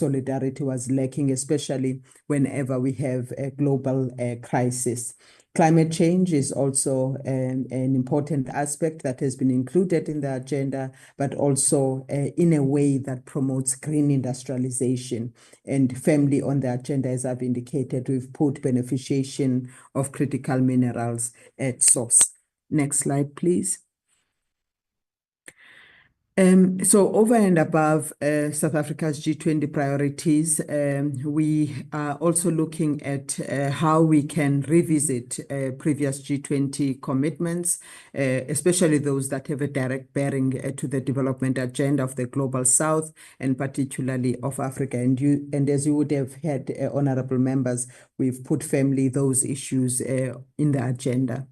solidarity was lacking, especially whenever we have a global crisis. Climate change is also an important aspect that has been included in the agenda, but also in a way that promotes green industrialization. And firmly on the agenda, as I've indicated, we've put beneficiation of critical minerals at source. Next slide, please. So over and above South Africa's G20 priorities, we are also looking at how we can revisit previous G20 commitments, especially those that have a direct bearing to the development agenda of the Global South and particularly of Africa. And as you would have had, honorable members, we've put firmly those issues in the agenda.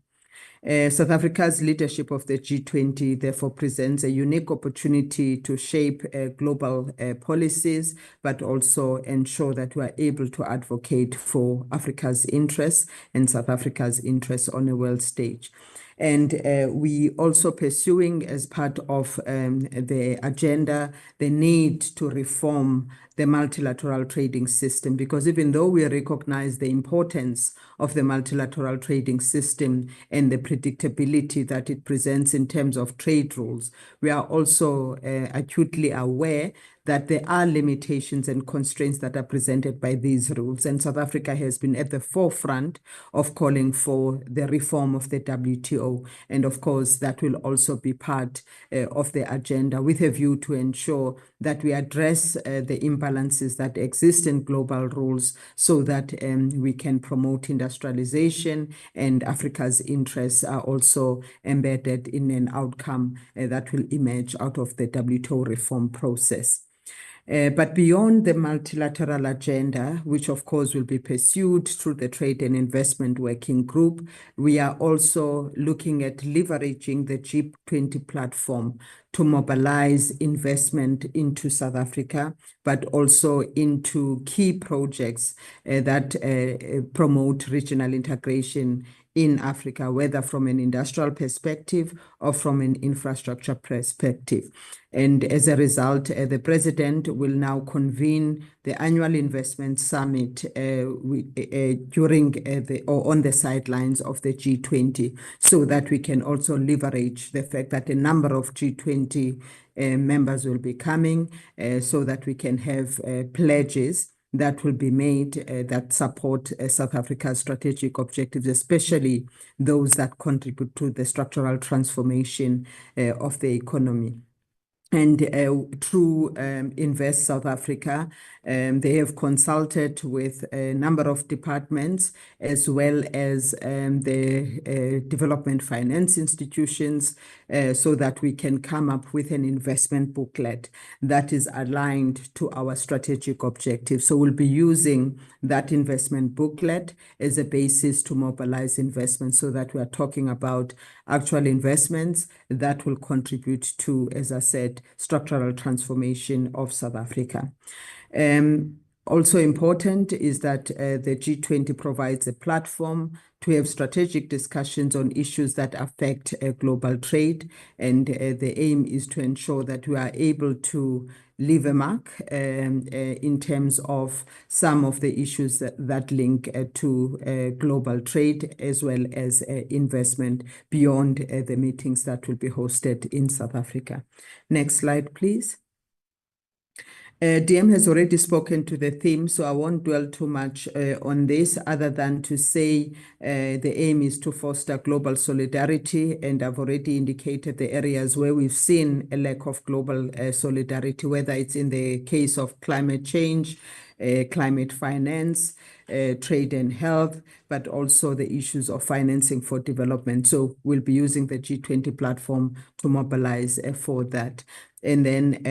South Africa's leadership of the G20 therefore presents a unique opportunity to shape global policies, but also ensure that we are able to advocate for Africa's interests and South Africa's interests on a world stage. And we also pursuing as part of the agenda, the need to reform the multilateral trading system, because even though we recognize the importance of the multilateral trading system and the predictability that it presents in terms of trade rules, we are also acutely aware that there are limitations and constraints that are presented by these rules. And South Africa has been at the forefront of calling for the reform of the WTO. And of course, that will also be part of the agenda with a view to ensure that we address the imbalances that exist in global rules so that we can promote industrialization, and Africa's interests are also embedded in an outcome that will emerge out of the WTO reform process. But beyond the multilateral agenda, which of course will be pursued through the Trade and Investment Working Group, we are also looking at leveraging the G20 platform to mobilize investment into South Africa, but also into key projects that promote regional integration in Africa, whether from an industrial perspective or from an infrastructure perspective. And as a result, the President will now convene the annual investment summit during or on the sidelines of the G20, so that we can also leverage the fact that a number of G20 members will be coming, so that we can have pledges that will be made that support South Africa's strategic objectives, especially those that contribute to the structural transformation of the economy. And through Invest South Africa, they have consulted with a number of departments as well as the development finance institutions so that we can come up with an investment booklet that is aligned to our strategic objectives. So we'll be using that investment booklet as a basis to mobilize investment, so that we are talking about actual investments that will contribute to, as I said, structural transformation of South Africa. Also important is that the G20 provides a platform to have strategic discussions on issues that affect global trade. And the aim is to ensure that we are able to leave a mark in terms of some of the issues that link to global trade as well as investment beyond the meetings that will be hosted in South Africa. Next slide, please. DM has already spoken to the theme, so I won't dwell too much on this, other than to say the aim is to foster global solidarity, and I've already indicated the areas where we've seen a lack of global solidarity, whether it's in the case of climate change, climate finance, trade and health, but also the issues of financing for development. So we'll be using the G20 platform to mobilize for that. And then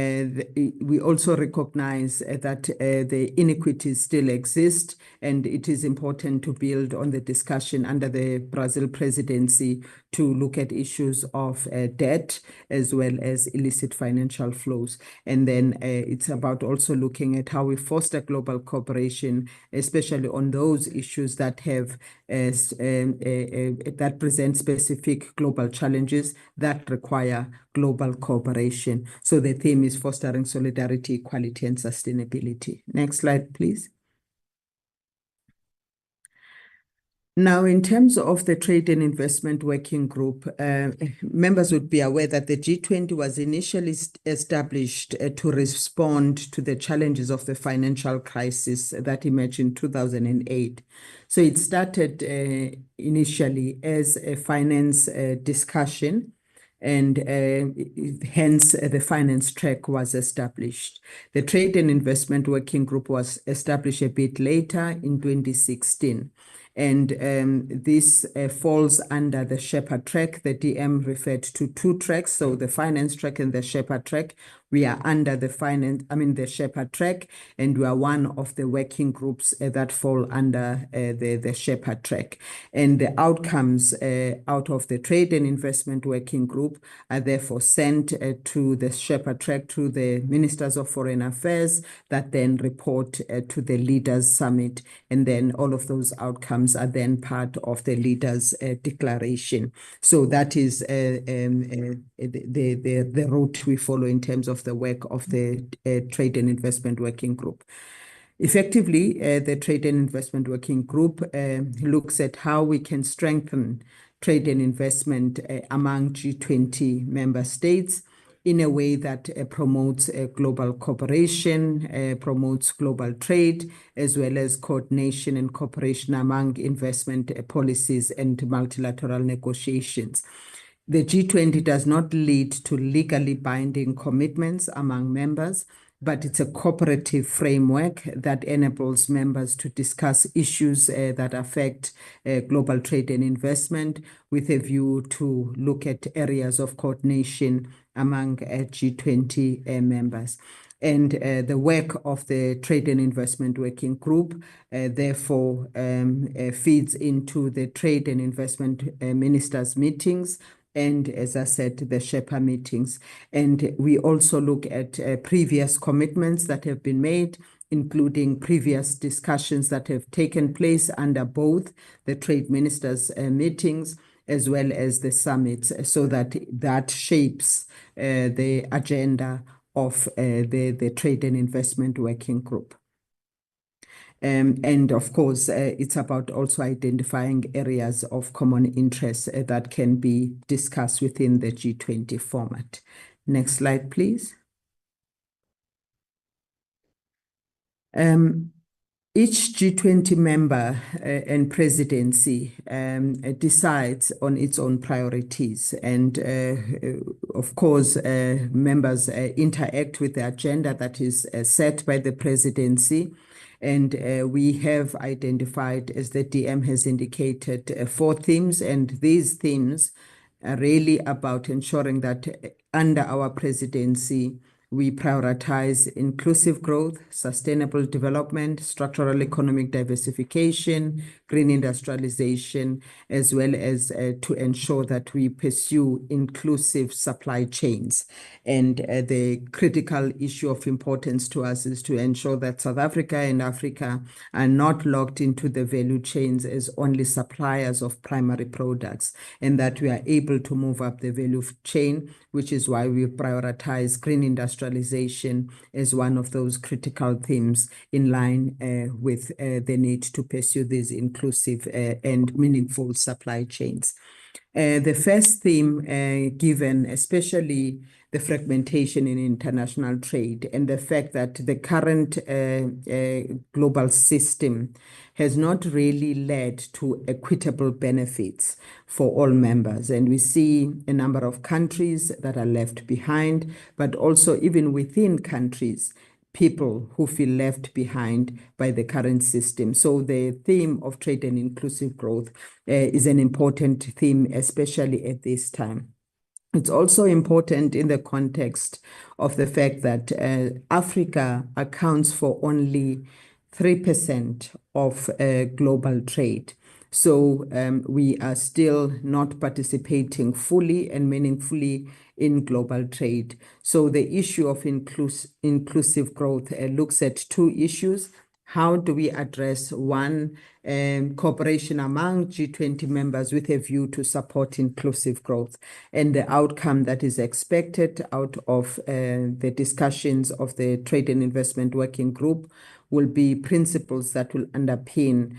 we also recognize that the inequities still exist, and it is important to build on the discussion under the Brazil presidency to look at issues of debt as well as illicit financial flows. And then it's about also looking at how we foster global cooperation, especially on those issues that have that present specific global challenges that require global cooperation. So the theme is fostering solidarity, equality, and sustainability. Next slide, please. Now, in terms of the Trade and Investment Working Group, members would be aware that the G20 was initially established to respond to the challenges of the financial crisis that emerged in 2008. So it started initially as a finance discussion, and hence the finance track was established. The Trade and Investment Working Group was established a bit later in 2016. And this falls under the Shepherd track. The DM referred to two tracks, so the finance track and the Shepherd track. We are under the the Shepherd track, and we are one of the working groups that fall under the Shepherd track. And the outcomes out of the Trade and Investment Working Group are therefore sent to the Shepherd track, to the Ministers of Foreign Affairs, that then report to the Leaders Summit. And then all of those outcomes are then part of the Leaders Declaration. So that is the route we follow in terms of the work of the Trade and Investment Working Group. Effectively, the Trade and Investment Working Group looks at how we can strengthen trade and investment among G20 member states in a way that promotes global cooperation, promotes global trade, as well as coordination and cooperation among investment policies and multilateral negotiations. The G20 does not lead to legally binding commitments among members, but it's a cooperative framework that enables members to discuss issues that affect global trade and investment, with a view to look at areas of coordination among G20 members. And the work of the Trade and Investment Working Group therefore feeds into the Trade and Investment Ministers' meetings, and as I said, the Shepherd meetings. And we also look at previous commitments that have been made, including previous discussions that have taken place under both the trade ministers' meetings as well as the summits, so that shapes the agenda of the Trade and Investment Working Group. And of course, it's about also identifying areas of common interest that can be discussed within the G20 format. Next slide, please. Each G20 member and presidency decides on its own priorities. And of course, members interact with the agenda that is set by the presidency. And we have identified, as the DM has indicated, 4 themes. And these themes are really about ensuring that under our presidency, we prioritize inclusive growth, sustainable development, structural economic diversification, green industrialization, as well as to ensure that we pursue inclusive supply chains. And the critical issue of importance to us is to ensure that South Africa and Africa are not locked into the value chains as only suppliers of primary products, and that we are able to move up the value chain, which is why we prioritize green industrialization as one of those critical themes, in line with the need to pursue these inclusive and meaningful supply chains. The first theme, given especially the fragmentation in international trade and the fact that the current global system has not really led to equitable benefits for all members. And we see a number of countries that are left behind, but also even within countries, people who feel left behind by the current system. So the theme of trade and inclusive growth is an important theme, especially at this time. It's also important in the context of the fact that Africa accounts for only 3% of global trade. So we are still not participating fully and meaningfully in global trade. So the issue of inclusive growth looks at 2 issues. how do we address one cooperation among G20 members with a view to support inclusive growth, and the outcome that is expected out of the discussions of the Trade and Investment Working Group will be principles that will underpin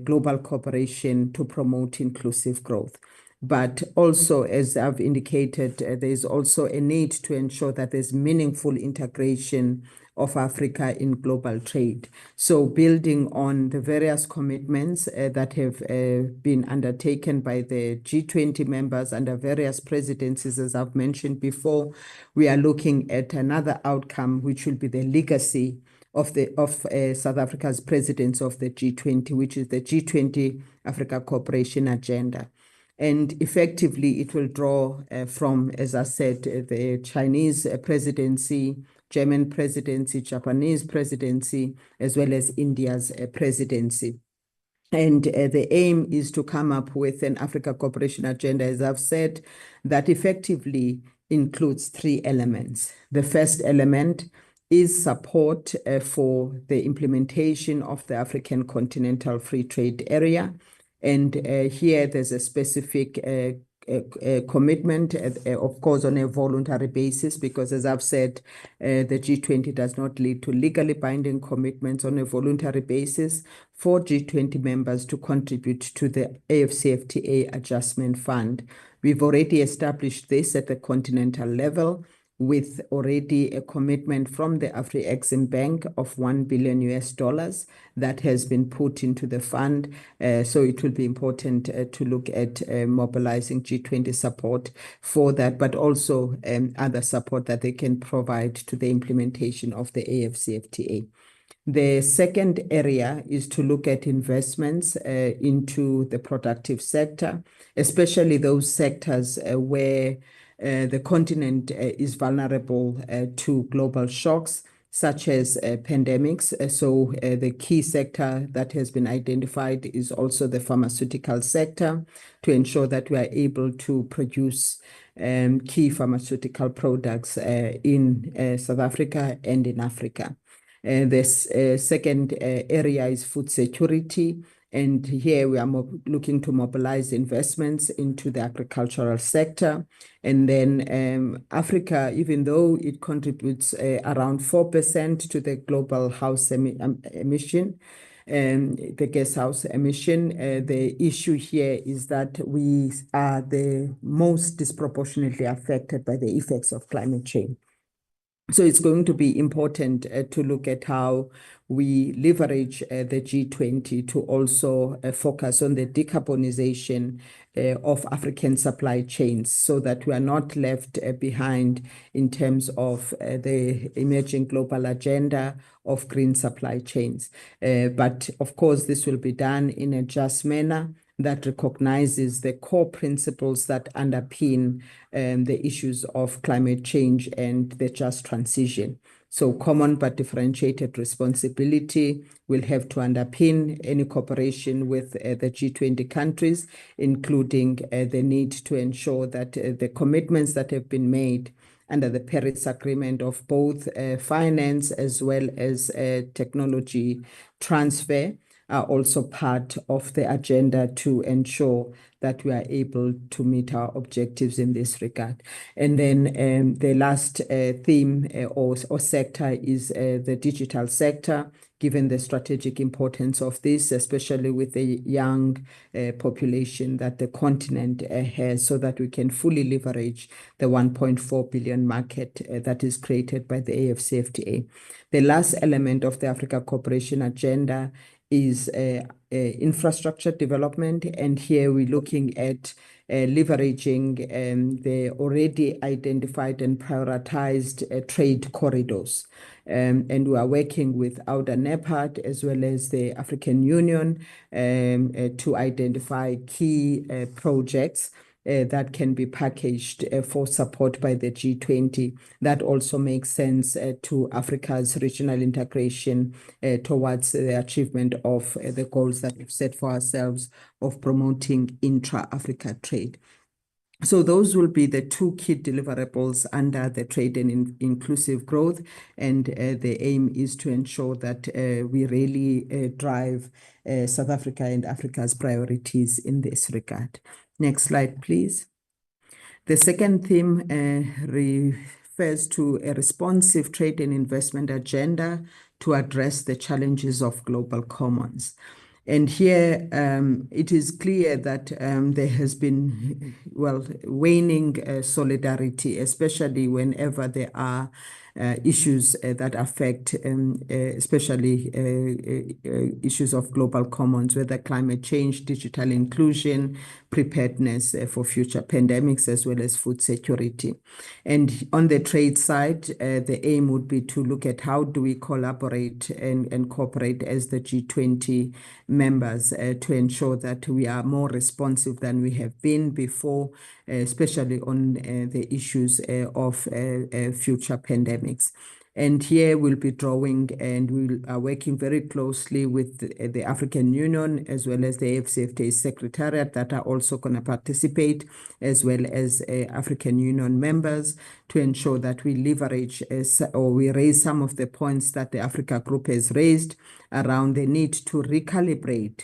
global cooperation to promote inclusive growth. But also, as I've indicated, there's also a need to ensure that there's meaningful integration of Africa in global trade. So building on the various commitments that have been undertaken by the G20 members under various presidencies, as I've mentioned before, we are looking at another outcome, which will be the legacy of South Africa's presidency of the G20, which is the G20 Africa Cooperation Agenda. And effectively, it will draw from, as I said, the Chinese presidency, German presidency, Japanese presidency, as well as India's presidency. And the aim is to come up with an Africa Cooperation Agenda, as I've said, that effectively includes three elements. The first element is support for the implementation of the African Continental Free Trade Area. And here there's a specific commitment, of course, on a voluntary basis, because as I've said, the G20 does not lead to legally binding commitments. On a voluntary basis for G20 members to contribute to the AfCFTA Adjustment Fund. We've already established this at the continental level, with already a commitment from the Afri-Exim Bank of $1 billion that has been put into the fund. So it will be important to look at mobilizing G20 support for that, but also other support that they can provide to the implementation of the AfCFTA. The second area is to look at investments into the productive sector, especially those sectors where the continent is vulnerable to global shocks, such as pandemics. So the key sector that has been identified is also the pharmaceutical sector, to ensure that we are able to produce key pharmaceutical products in South Africa and in Africa. This second area is food security. And here we are looking to mobilize investments into the agricultural sector. And then Africa, even though it contributes around 4% to the global house emission, the gas house emission, the issue here is that we are the most disproportionately affected by the effects of climate change. So it's going to be important to look at how we leverage the G20 to also focus on the decarbonization of African supply chains, so that we are not left behind in terms of the emerging global agenda of green supply chains. But of course, this will be done in a just manner that recognizes the core principles that underpin the issues of climate change and the just transition. So common but differentiated responsibility will have to underpin any cooperation with the G20 countries, including the need to ensure that the commitments that have been made under the Paris Agreement of both finance as well as technology transfer are also part of the agenda to ensure that we are able to meet our objectives in this regard. And then the last theme or sector is the digital sector, given the strategic importance of this, especially with the young population that the continent has, so that we can fully leverage the 1.4 billion market that is created by the AfCFTA. The last element of the Africa Cooperation Agenda is infrastructure development, and here we're looking at leveraging the already identified and prioritized trade corridors. And we are working with Outer NEPAD as well as the African Union to identify key projects that can be packaged for support by the G20. That also makes sense to Africa's regional integration towards the achievement of the goals that we've set for ourselves of promoting intra-Africa trade. So those will be the two key deliverables under the trade and inclusive growth. And the aim is to ensure that we really drive South Africa and Africa's priorities in this regard. Next slide, please. The second theme refers to a responsive trade and investment agenda to address the challenges of global commons. And here it is clear that there has been, well, waning solidarity, especially whenever there are issues that affect especially issues of global commons, whether climate change, digital inclusion, preparedness for future pandemics, as well as food security. And on the trade side, the aim would be to look at how do we collaborate and cooperate as the G20 members to ensure that we are more responsive than we have been before, especially on the issues of future pandemics. And here we'll be drawing and we are working very closely with the African Union as well as the AfCFTA Secretariat that are also going to participate, as well as African Union members, to ensure that we leverage or we raise some of the points that the Africa Group has raised around the need to recalibrate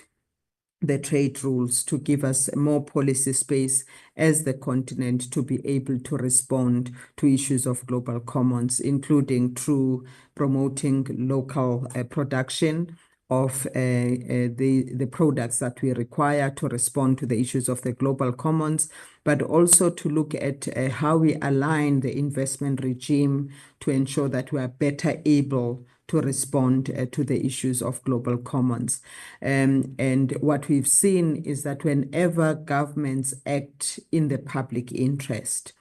the trade rules to give us more policy space as the continent to be able to respond to issues of global commons, including through promoting local production of the products that we require to respond to the issues of the global commons, but also to look at how we align the investment regime to ensure that we are better able to respond to the issues of global commons. And what we've seen is that whenever governments act in the public interest,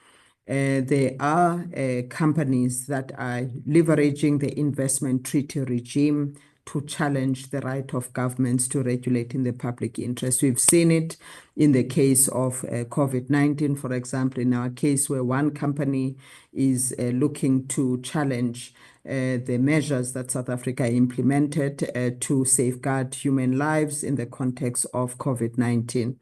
there are companies that are leveraging the investment treaty regime to challenge the right of governments to regulate in the public interest. We've seen it in the case of COVID-19, for example, in our case where one company is looking to challenge the measures that South Africa implemented to safeguard human lives in the context of COVID-19.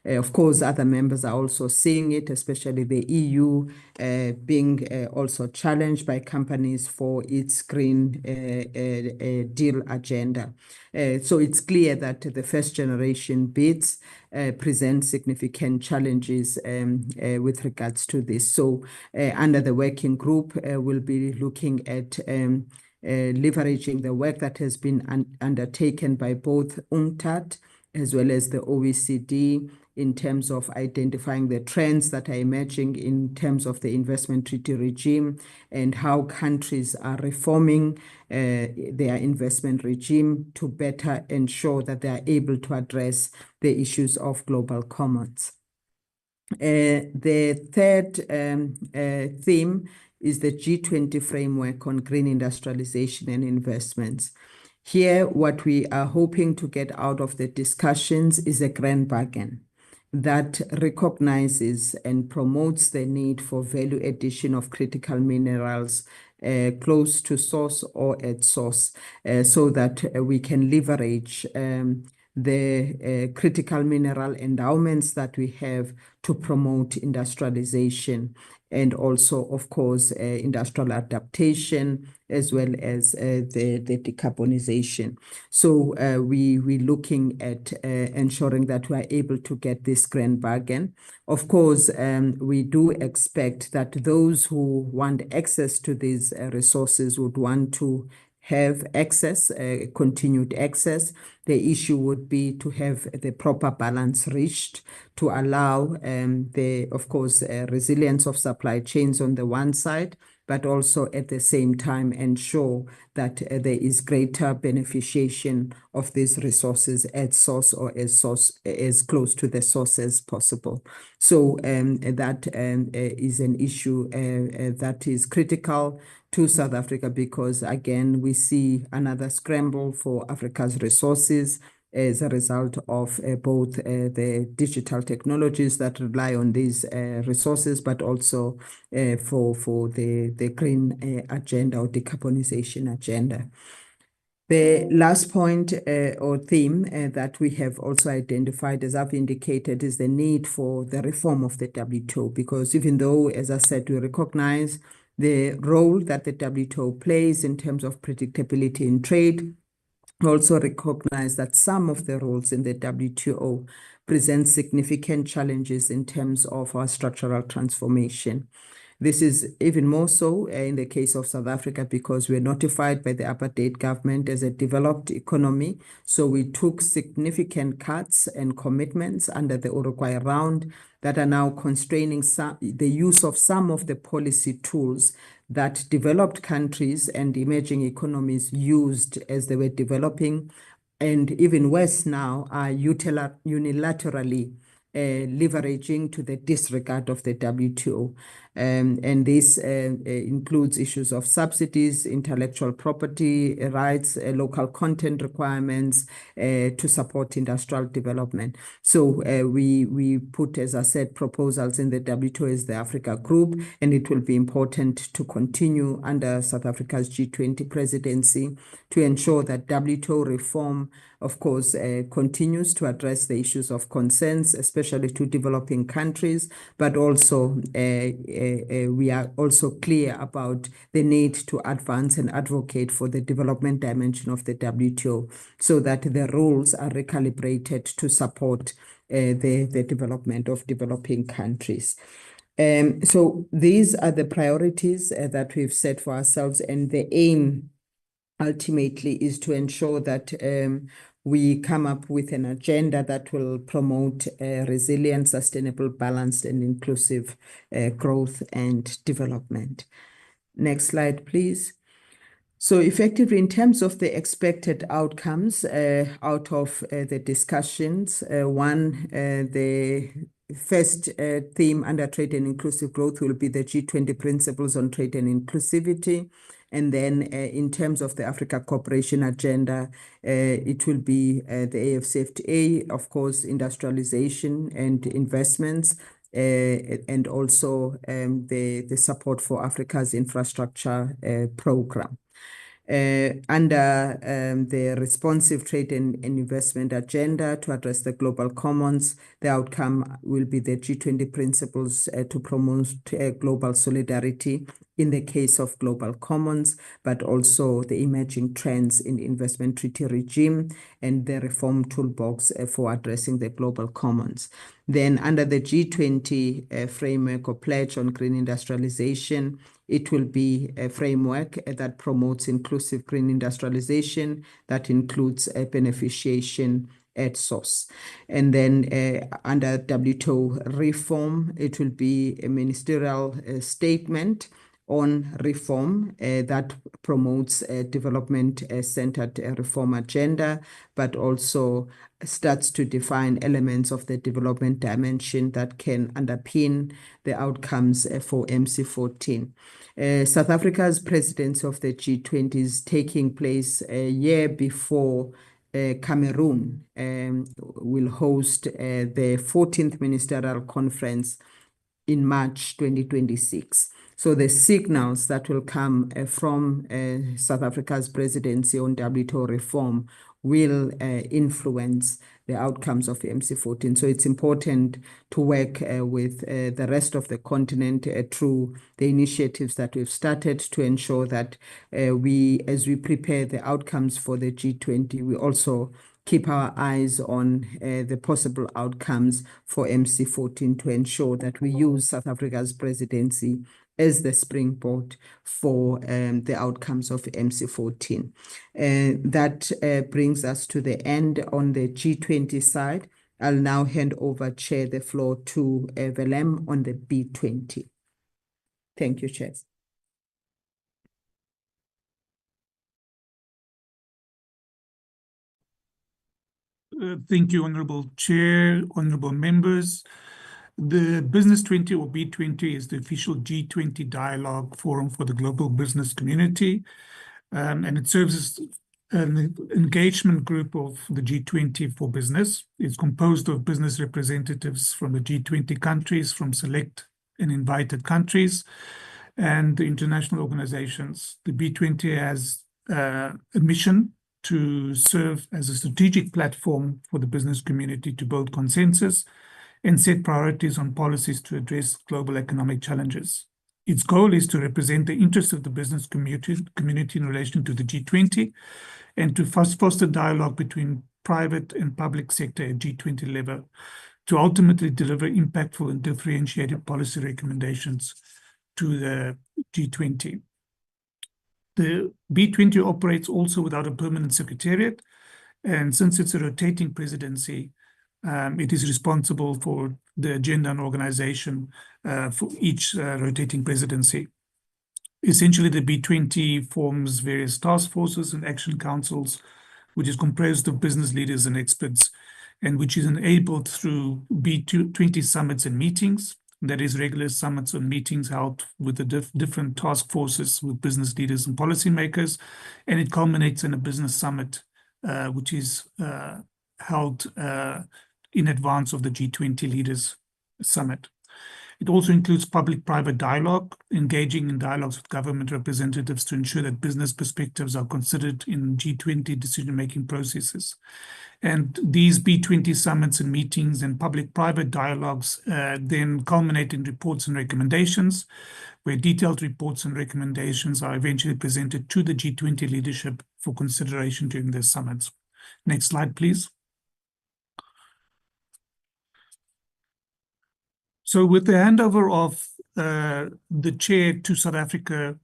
Of course, other members are also seeing it, especially the EU being also challenged by companies for its Green Deal agenda. So it's clear that the first generation bids present significant challenges with regards to this. So under the working group, we'll be looking at leveraging the work that has been undertaken by both UNCTAD as well as the OECD in terms of identifying the trends that are emerging in terms of the investment treaty regime and how countries are reforming their investment regime to better ensure that they are able to address the issues of global commons. The third theme is the G20 framework on green industrialization and investments. Here, what we are hoping to get out of the discussions is a grand bargain that recognizes and promotes the need for value addition of critical minerals close to source or at source so that we can leverage the critical mineral endowments that we have to promote industrialization and also, of course, industrial adaptation as well as the decarbonization. So we're looking at ensuring that we are able to get this grand bargain. Of course, we do expect that those who want access to these resources would want to have access, continued access. The issue would be to have the proper balance reached to allow of course, resilience of supply chains on the one side, but also at the same time ensure that there is greater beneficiation of these resources at source or as close to the source as possible. So that is an issue that is critical to South Africa because, again, we see another scramble for Africa's resources as a result of both the digital technologies that rely on these resources, but also for the green agenda or decarbonization agenda. The last point or theme that we have also identified, as I've indicated, is the need for the reform of the WTO, because even though, as I said, we recognize the role that the WTO plays in terms of predictability in trade, we also recognize that some of the roles in the WTO present significant challenges in terms of our structural transformation. This is even more so in the case of South Africa because we're notified by the apartheid government as a developed economy. So we took significant cuts and commitments under the Uruguay round that are now constraining the use of some of the policy tools that developed countries and emerging economies used as they were developing, and even worse now, are unilaterally leveraging to the disregard of the WTO. And this includes issues of subsidies, intellectual property rights, local content requirements to support industrial development. So we put, as I said, proposals in the WTO as the Africa Group, and it will be important to continue under South Africa's G20 presidency to ensure that WTO reform, of course, continues to address the issues of concerns, especially to developing countries, but also we are also clear about the need to advance and advocate for the development dimension of the WTO so that the rules are recalibrated to support the development of developing countries. So these are the priorities that we've set for ourselves, and the aim ultimately is to ensure that we come up with an agenda that will promote resilient, sustainable, balanced, and inclusive growth and development. Next slide, please. So effectively, in terms of the expected outcomes out of the discussions, the first theme under trade and inclusive growth will be the G20 principles on trade and inclusivity. And then in terms of the Africa Cooperation Agenda, it will be the AfCFTA, of course, industrialization and investments, and also the support for Africa's infrastructure program. Under the responsive trade and investment agenda to address the global commons, the outcome will be the G20 principles to promote global solidarity in the case of global commons, but also the emerging trends in investment treaty regime and the reform toolbox for addressing the global commons. Then under the G20 framework or pledge on green industrialization, it will be a framework that promotes inclusive green industrialization that includes a beneficiation at source. And then under WTO reform, it will be a ministerial statement on reform that promotes a development-centered reform agenda, but also starts to define elements of the development dimension that can underpin the outcomes for MC14. South Africa's presidency of the G20 is taking place a year before Cameroon will host the 14th Ministerial Conference in March 2026. So the signals that will come from South Africa's presidency on WTO reform will influence the outcomes of MC14. So it's important to work with the rest of the continent through the initiatives that we've started to ensure that as we prepare the outcomes for the G20, we also keep our eyes on the possible outcomes for MC14 to ensure that we use South Africa's presidency as the springboard for the outcomes of MC14. That brings us to the end on the G20 side. I'll now hand over, Chair, the floor to Willem on the B20. Thank you, Chair. Thank you, Honourable Chair, Honourable Members. The Business 20 or B20 is the official G20 dialogue forum for the global business community, and it serves as an engagement group of the G20 for business. It's composed of business representatives from the G20 countries, from select and invited countries, and the international organizations. The B20 has a mission to serve as a strategic platform for the business community to build consensus and set priorities on policies to address global economic challenges. Its goal is to represent the interests of the business community in relation to the G20 and to foster dialogue between private and public sector at G20 level to ultimately deliver impactful and differentiated policy recommendations to the G20. The B20 operates also without a permanent secretariat, and since it's a rotating presidency, it is responsible for the agenda and organization for each rotating presidency. Essentially, the B20 forms various task forces and action councils, which is composed of business leaders and experts, and which is enabled through B20 summits and meetings. That is regular summits and meetings held with the different task forces with business leaders and policymakers, and it culminates in a business summit, which is held in advance of the G20 Leaders Summit. It also includes public-private dialogue, engaging in dialogues with government representatives to ensure that business perspectives are considered in G20 decision-making processes. And these B20 summits and meetings and public-private dialogues then culminate in reports and recommendations, where detailed reports and recommendations are eventually presented to the G20 leadership for consideration during their summits. Next slide, please. So with the handover of the chair to South Africa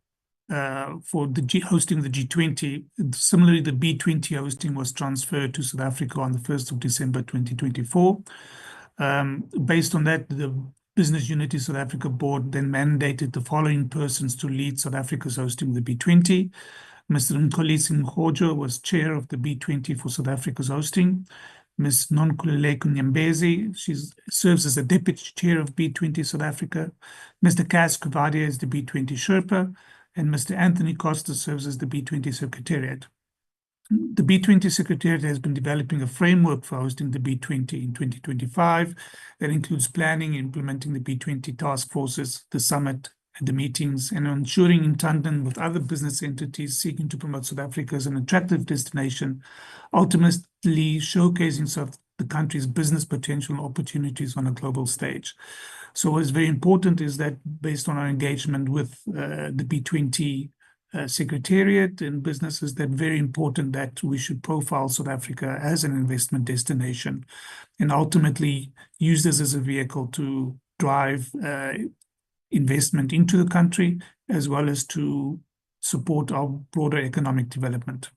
for the hosting of the G20, similarly, the B20 hosting was transferred to South Africa on the 1st of December 2024. Based on that, the Business Unity South Africa Board then mandated the following persons to lead South Africa's hosting of the B20. Mr. Mxolisi Mkhojo was chair of the B20 for South Africa's hosting. Ms. Nonkululeko Nyembezi, she serves as the Deputy Chair of B20 South Africa. Mr. Cas Kuvadia is the B20 Sherpa, and Mr. Anthony Costa serves as the B20 Secretariat. The B20 Secretariat has been developing a framework for hosting the B20 in 2025 that includes planning and implementing the B20 task forces, the summit, and the meetings, and ensuring in tandem with other business entities seeking to promote South Africa as an attractive destination, ultimately showcasing the country's business potential and opportunities on a global stage. So what is very important is that based on our engagement with the B20 Secretariat and businesses, that very important that we should profile South Africa as an investment destination and ultimately use this as a vehicle to drive investment into the country, as well as to support our broader economic development.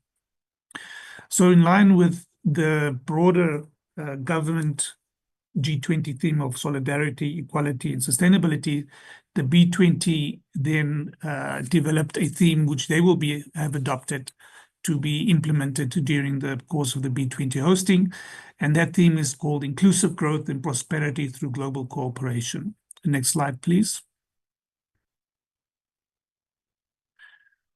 So in line with the broader government G20 theme of solidarity, equality, and sustainability, the B20 then developed a theme which they will have adopted to be implemented during the course of the B20 hosting. And that theme is called Inclusive Growth and Prosperity Through Global Cooperation. Next slide, please.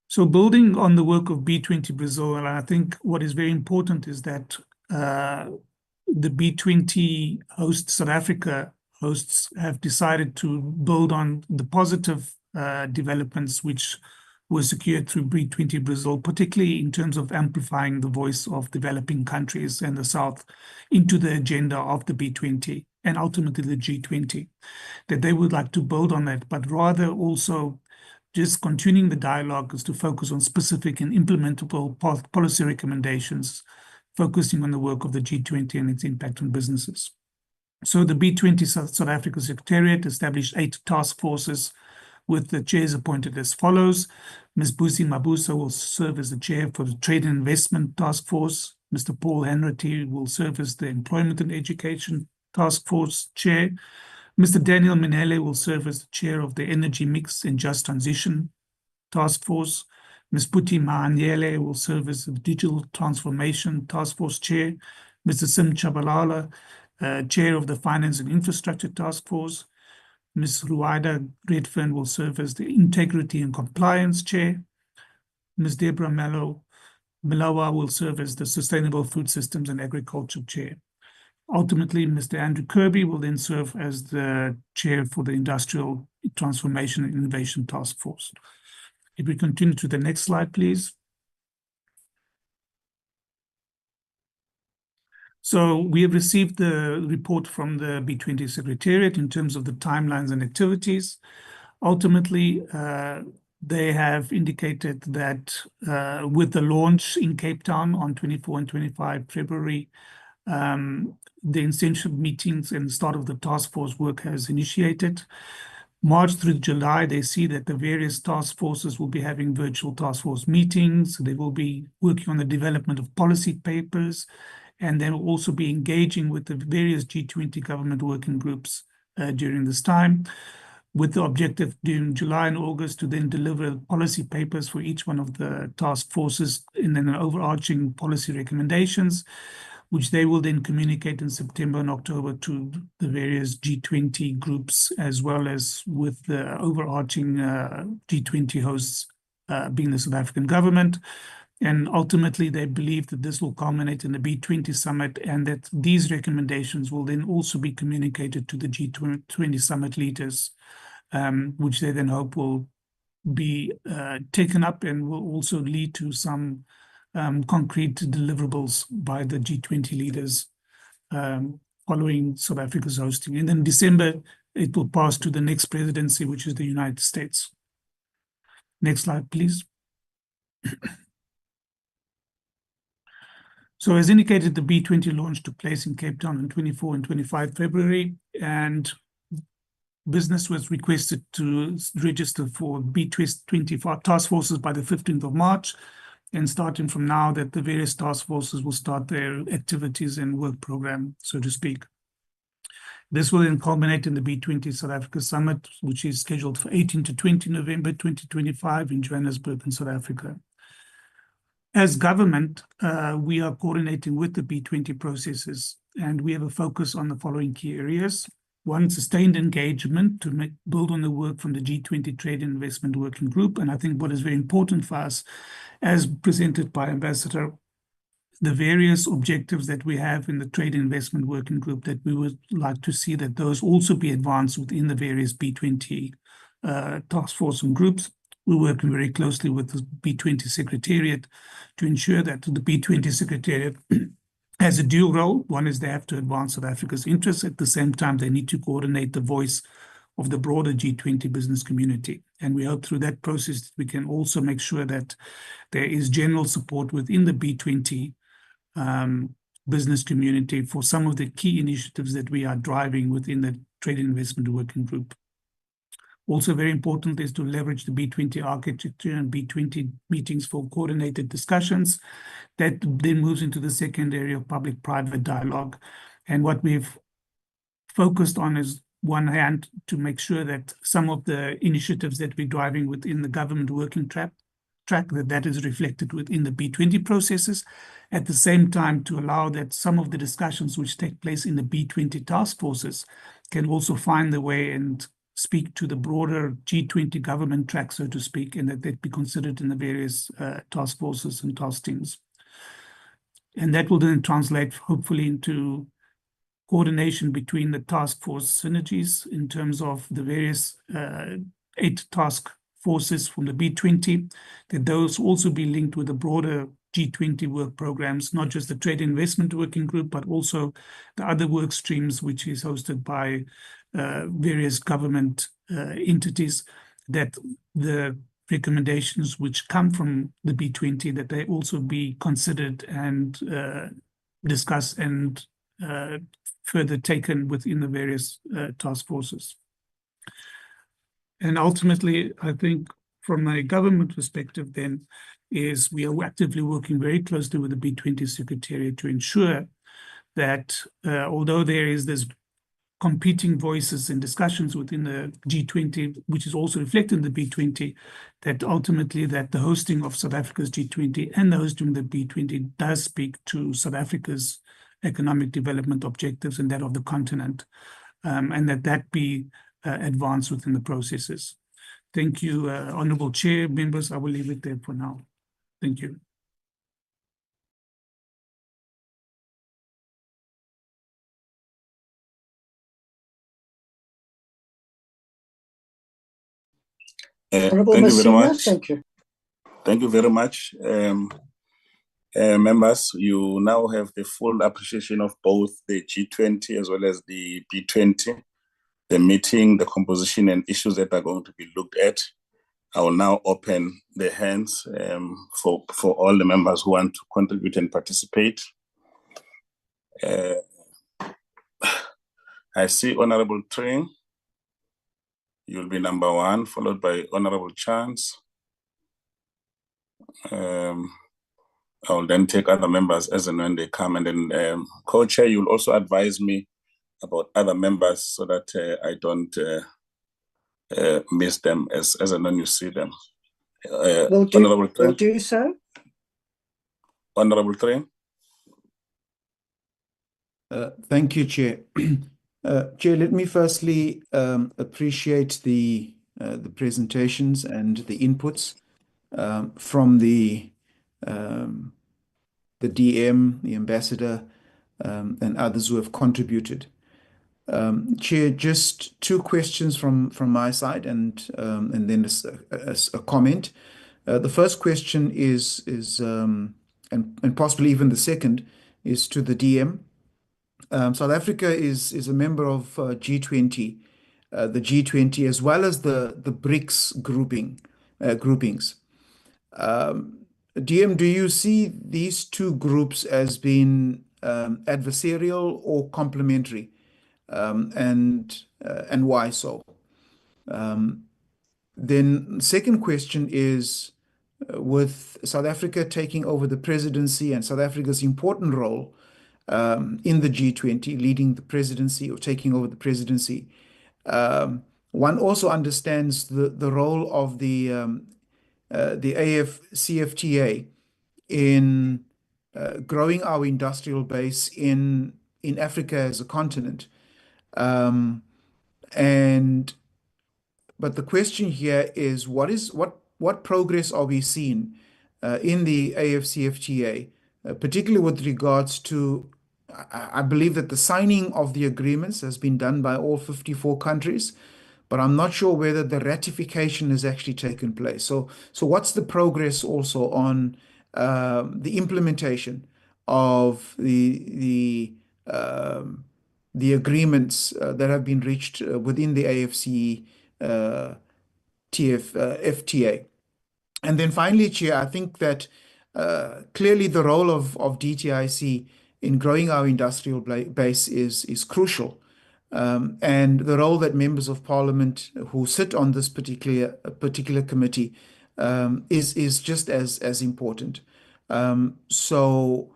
So building on the work of B20 Brazil, and I think what is very important is that the B20 host South Africa hosts have decided to build on the positive developments which were secured through B20 Brazil, particularly in terms of amplifying the voice of developing countries and the South into the agenda of the B20 and ultimately the G20, that they would like to build on that, but rather also just continuing the dialogue is to focus on specific and implementable policy recommendations, focusing on the work of the G20 and its impact on businesses. So the B20 South Africa Secretariat established 8 task forces with the chairs appointed as follows. Ms. Busi Mabusa will serve as the chair for the Trade and Investment Task Force. Mr. Paul Henry will serve as the Employment and Education Task Force chair. Mr. Daniel Minele will serve as the chair of the Energy Mix and Just Transition Task Force. Ms. Puti Mahanyele will serve as the Digital Transformation Task Force chair. Mr. Sim Chabalala, chair of the Finance and Infrastructure Task Force. Ms. Ruwaida Redfern will serve as the Integrity and Compliance chair. Ms. Deborah Malawa will serve as the Sustainable Food Systems and Agriculture chair. Ultimately, Mr. Andrew Kirby will then serve as the chair for the Industrial Transformation and Innovation Task Force. If we continue to the next slide, please. So we have received the report from the B20 Secretariat in terms of the timelines and activities. Ultimately, they have indicated that with the launch in Cape Town on 24 and 25 February, the essential meetings and start of the task force work has initiated. March through July, they see that the various task forces will be having virtual task force meetings. They will be working on the development of policy papers, and they will also be engaging with the various G20 government working groups during this time, with the objective during July and August to then deliver policy papers for each one of the task forces and then overarching policy recommendations, which they will then communicate in September and October to the various G20 groups, as well as with the overarching G20 hosts being the South African government. And ultimately, they believe that this will culminate in the B20 summit and that these recommendations will then also be communicated to the G20 summit leaders, which they then hope will be taken up and will also lead to some concrete deliverables by the G20 leaders following South Africa's hosting. And then in December, it will pass to the next presidency, which is the United States. Next slide, please. So as indicated, the B20 launch took place in Cape Town on 24 and 25 February, and business was requested to register for B20 task forces by the 15th of March. And starting from now, that the various task forces will start their activities and work program, so to speak. This will then culminate in the B20 South Africa Summit, which is scheduled for 18 to 20 November 2025 in Johannesburg in South Africa. As government, we are coordinating with the B20 processes, and we have a focus on the following key areas. One, sustained engagement to build on the work from the G20 Trade and Investment Working Group. And I think what is very important for us, as presented by Ambassador, the various objectives that we have in the Trade and Investment Working Group, that we would like to see that those also be advanced within the various B20 task force and groups. We're working very closely with the B20 Secretariat to ensure that the B20 Secretariat has a dual role. One is they have to advance South Africa's interests. At the same time, they need to coordinate the voice of the broader G20 business community. And we hope through that process we can also make sure that there is general support within the B20 business community for some of the key initiatives that we are driving within the Trade and Investment Working Group. Also very important is to leverage the B20 architecture and B20 meetings for coordinated discussions. That then moves into the second area of public-private dialogue. And what we've focused on is, one hand, to make sure that some of the initiatives that we're driving within the government working track that is reflected within the B20 processes. At the same time, to allow that some of the discussions which take place in the B20 task forces can also find their way and speak to the broader G20 government track, so to speak, and that they'd be considered in the various task forces and task teams. And that will then translate, hopefully, into coordination between the task force synergies in terms of the various 8 task forces from the B20, that those also be linked with the broader G20 work programs, not just the Trade Investment Working Group, but also the other work streams, which is hosted by various government entities, that the recommendations which come from the B20, that they also be considered and discussed and further taken within the various task forces. And ultimately, I think from a government perspective then, is we are actively working very closely with the B20 Secretariat to ensure that although there is this competing voices and discussions within the G20, which is also reflected in the B20, that ultimately that the hosting of South Africa's G20 and the hosting of the B20 does speak to South Africa's economic development objectives and that of the continent, and that be advanced within the processes. Thank you, Honourable Chair, members. I will leave it there for now. Thank you. Thank you very much. Thank you. Thank you very much. Members, you now have the full appreciation of both the G20 as well as the B20, the meeting, the composition, and issues that are going to be looked at. I will now open the hands for all the members who want to contribute and participate. I see Honorable Train. You'll be number 1, followed by Honorable Chance. I will then take other members as and when they come, and then co-chair, you'll also advise me about other members so that I don't miss them as and when you see them. We'll do so. Honorable Train. Thank you, Chair. Chair, let me firstly appreciate the presentations and the inputs from the DM, the ambassador, and others who have contributed. Chair, just 2 questions from my side, and then a comment. The first question is and possibly even the second, is to the DM. South Africa is a member of G20, the G20 as well as the BRICS groupings. DM, do you see these 2 groups as being adversarial or complementary, and why so? Then second question is, with South Africa taking over the presidency and South Africa's important role in the G20, leading the presidency or taking over the presidency, one also understands the role of the AfCFTA in growing our industrial base in Africa as a continent. But the question here is, what progress are we seeing in the AfCFTA, particularly with regards to, I believe that the signing of the agreements has been done by all 54 countries, but I'm not sure whether the ratification has actually taken place. So what's the progress also on the implementation of the agreements that have been reached within the AfCFTA? And then finally, Chair, I think that clearly the role of DTIC in growing our industrial base is crucial. And the role that members of parliament who sit on this particular committee is just as important. So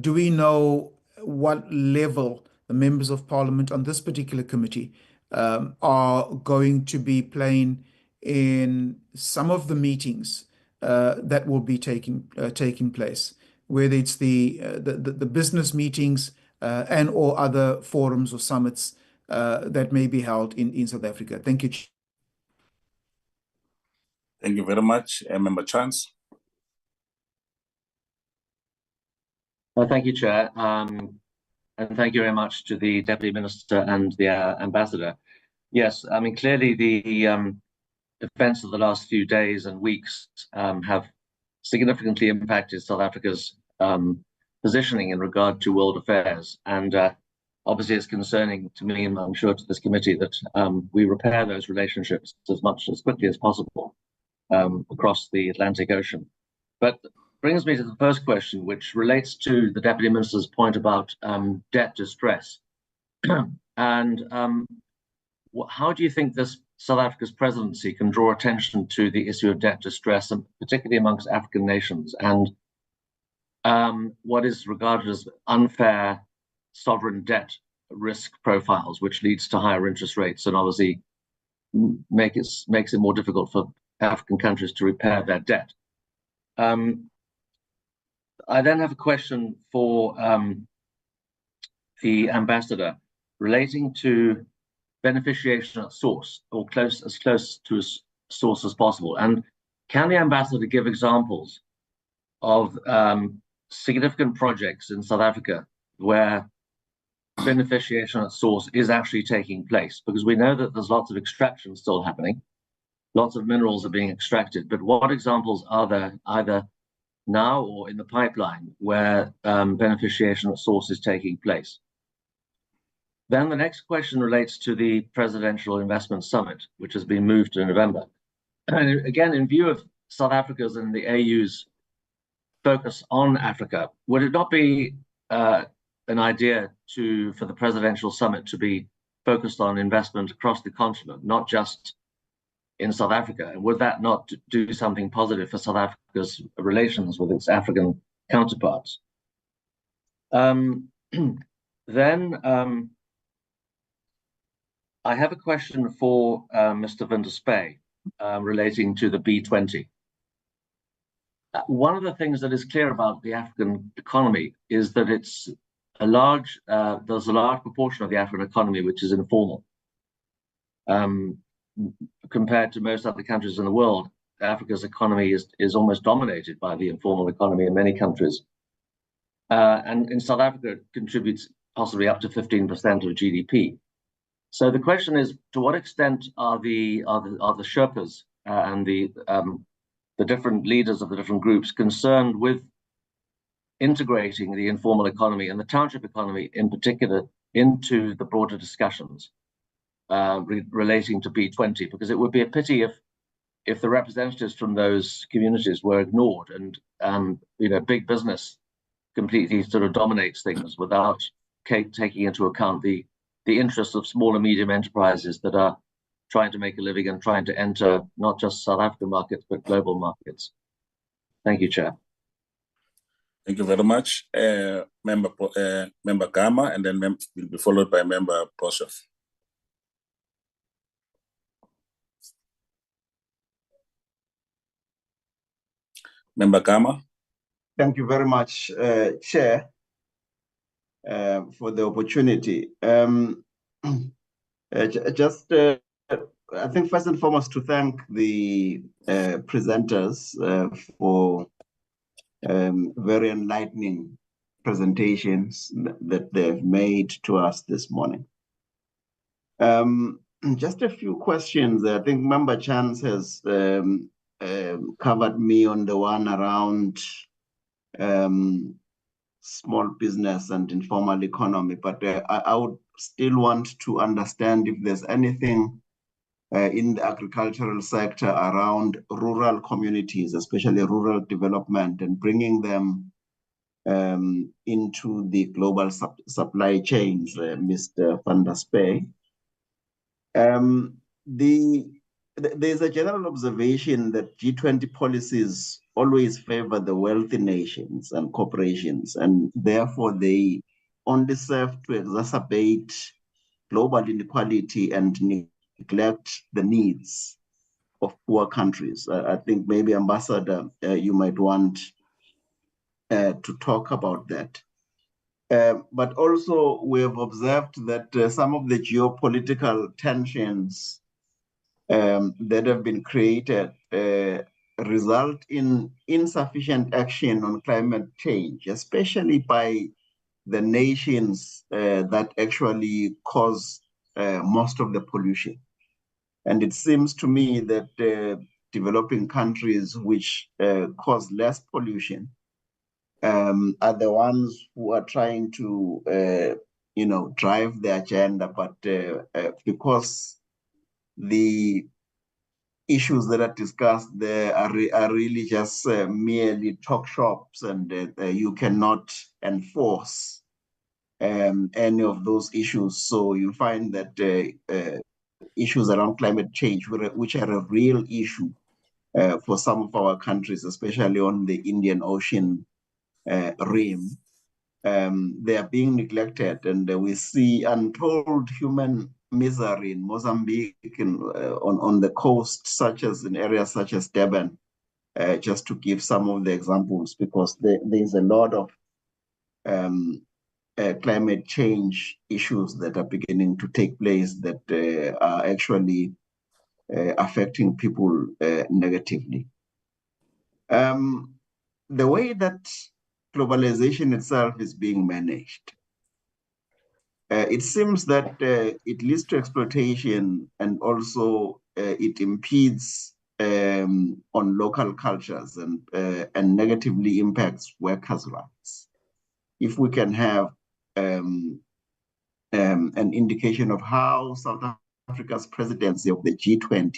do we know what level the members of parliament on this particular committee are going to be playing in some of the meetings that will be taking place, whether it's the business meetings and or other forums or summits that may be held in South Africa? Thank you. Thank you very much, Member Chance. Well, thank you, Chair, and thank you very much to the Deputy Minister and the Ambassador. Yes, I mean, clearly the events of the last few days and weeks have significantly impacted South Africa's positioning in regard to world affairs. And obviously it's concerning to me, and I'm sure to this committee, that we repair those relationships as quickly as possible across the Atlantic Ocean. But brings me to the first question, which relates to the Deputy Minister's point about debt distress. And how do you think this South Africa's presidency can draw attention to the issue of debt distress, and particularly amongst African nations, and what is regarded as unfair sovereign debt risk profiles, which leads to higher interest rates and obviously makes it more difficult for African countries to repair their debt? I then have a question for the ambassador relating to beneficiation at source, or as close to a source as possible. And can the ambassador give examples of significant projects in South Africa where beneficiation at source is actually taking place? Because we know that there's lots of extraction still happening, lots of minerals are being extracted, but what examples are there, either now or in the pipeline where beneficiation at source is taking place? Then the next question relates to the Presidential Investment Summit, which has been moved to November. And again, in view of South Africa's and the AU's focus on Africa, would it not be an idea for the Presidential Summit to be focused on investment across the continent, not just in South Africa? And would that not do something positive for South Africa's relations with its African counterparts? Then I have a question for Mr. van der Spey relating to the B20. One of the things that is clear about the African economy is that there's a large proportion of the African economy which is informal. Compared to most other countries in the world, Africa's economy is almost dominated by the informal economy in many countries. And in South Africa, it contributes possibly up to 15% of GDP. So the question is, to what extent are the Sherpas and the different leaders of the different groups concerned with integrating the informal economy and the township economy in particular into the broader discussions relating to B20? Because it would be a pity if the representatives from those communities were ignored and big business completely sort of dominates things without taking into account the interests of small and medium enterprises that are trying to make a living and trying to enter not just South African markets, but global markets. Thank you, Chair. Thank you very much. Member Gama, and then will be followed by Member Poshoff. Member Gama. Thank you very much, Chair, for the opportunity. I think first and foremost to thank the presenters for very enlightening presentations that they've made to us this morning. Just a few questions. I think Member Chance has covered me on the one around small business and informal economy, but I would still want to understand if there's anything in the agricultural sector around rural communities, especially rural development, and bringing them into the global supply chains, Mr. van der Spey. There's a general observation that G20 policies always favor the wealthy nations and corporations, and therefore they only serve to exacerbate global inequality and neglect the needs of poor countries. I think maybe Ambassador, you might want to talk about that. But also we have observed that some of the geopolitical tensions that have been created result in insufficient action on climate change, especially by the nations that actually cause most of the pollution. And it seems to me that developing countries which cause less pollution are the ones who are trying to, drive the agenda. But because the issues that are discussed there are really just merely talk shops, and you cannot enforce any of those issues. So you find that issues around climate change, which are a real issue for some of our countries, especially on the Indian Ocean rim, they are being neglected, and we see untold human misery in Mozambique and on the coast, such as in areas such as Durban, just to give some of the examples, because there's a lot of climate change issues that are beginning to take place that are actually affecting people negatively. The way that globalization itself is being managed, it seems that it leads to exploitation, and also it impedes on local cultures and negatively impacts workers' rights. If we can have an indication of how South Africa's presidency of the G20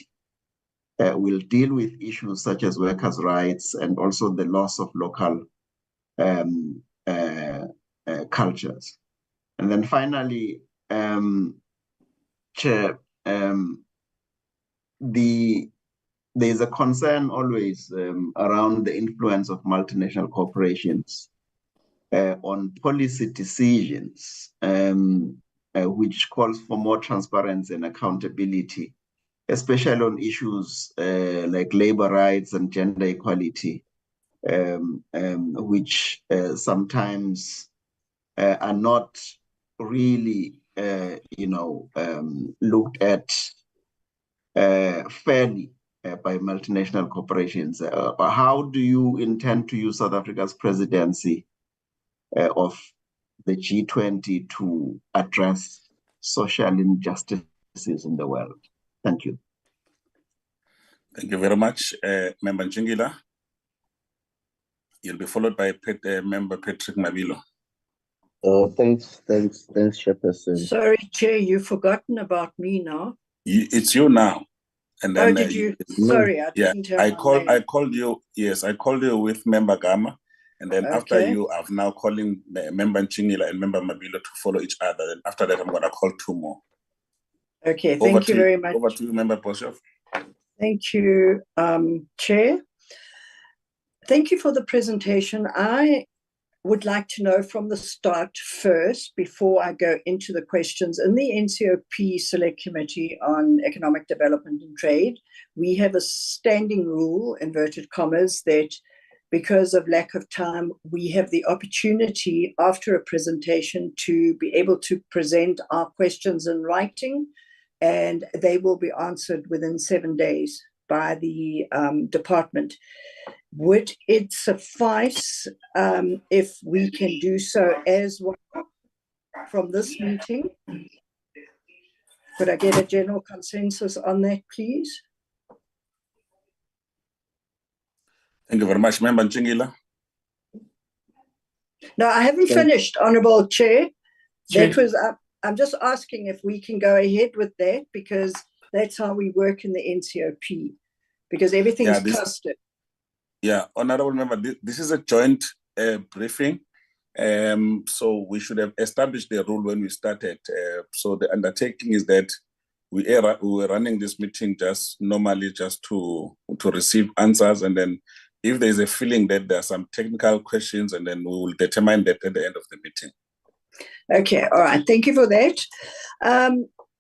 will deal with issues such as workers' rights and also the loss of local cultures. And then finally, Chair, there's a concern always around the influence of multinational corporations on policy decisions, which calls for more transparency and accountability, especially on issues like labor rights and gender equality, which sometimes are not really, looked at fairly by multinational corporations. How do you intend to use South Africa's presidency of the G20 to address social injustices in the world? Thank you. Thank you very much, Member Njingila. You'll be followed by Member Patrick Mabilo. Thanks, Chairperson. Sorry, Chair, you've forgotten about me now. It's you now. And then, did you? Sorry, I didn't have I called you. Yes, I called you with Member Gama, and then after you, I'm now calling Member Njingila and Member Mabilo to follow each other. Then after that, I'm going to call two more. Okay, thank you very much. Over to you, Member Boshoff. Thank you, Chair. Thank you for the presentation. I would like to know from the start first, before I go into the questions. In the NCOP Select Committee on Economic Development and Trade, we have a standing rule, inverted commas, that because of lack of time, we have the opportunity after a presentation to be able to present our questions in writing, and they will be answered within 7 days by the department. Would it suffice if we can do so as well from this meeting? Could I get a general consensus on that, please? Thank you very much, Member Njingila. No, I haven't finished, Honourable Chair. That was I'm just asking if we can go ahead with that, because that's how we work in the NCOP, because everything's custom. Yeah, Honourable Member, this is a joint briefing. So we should have established the rule when we started. So the undertaking is that we were running this meeting just normally just to receive answers, and then if there's a feeling that there are some technical questions, and then we will determine that at the end of the meeting. Okay, all right, thank you for that.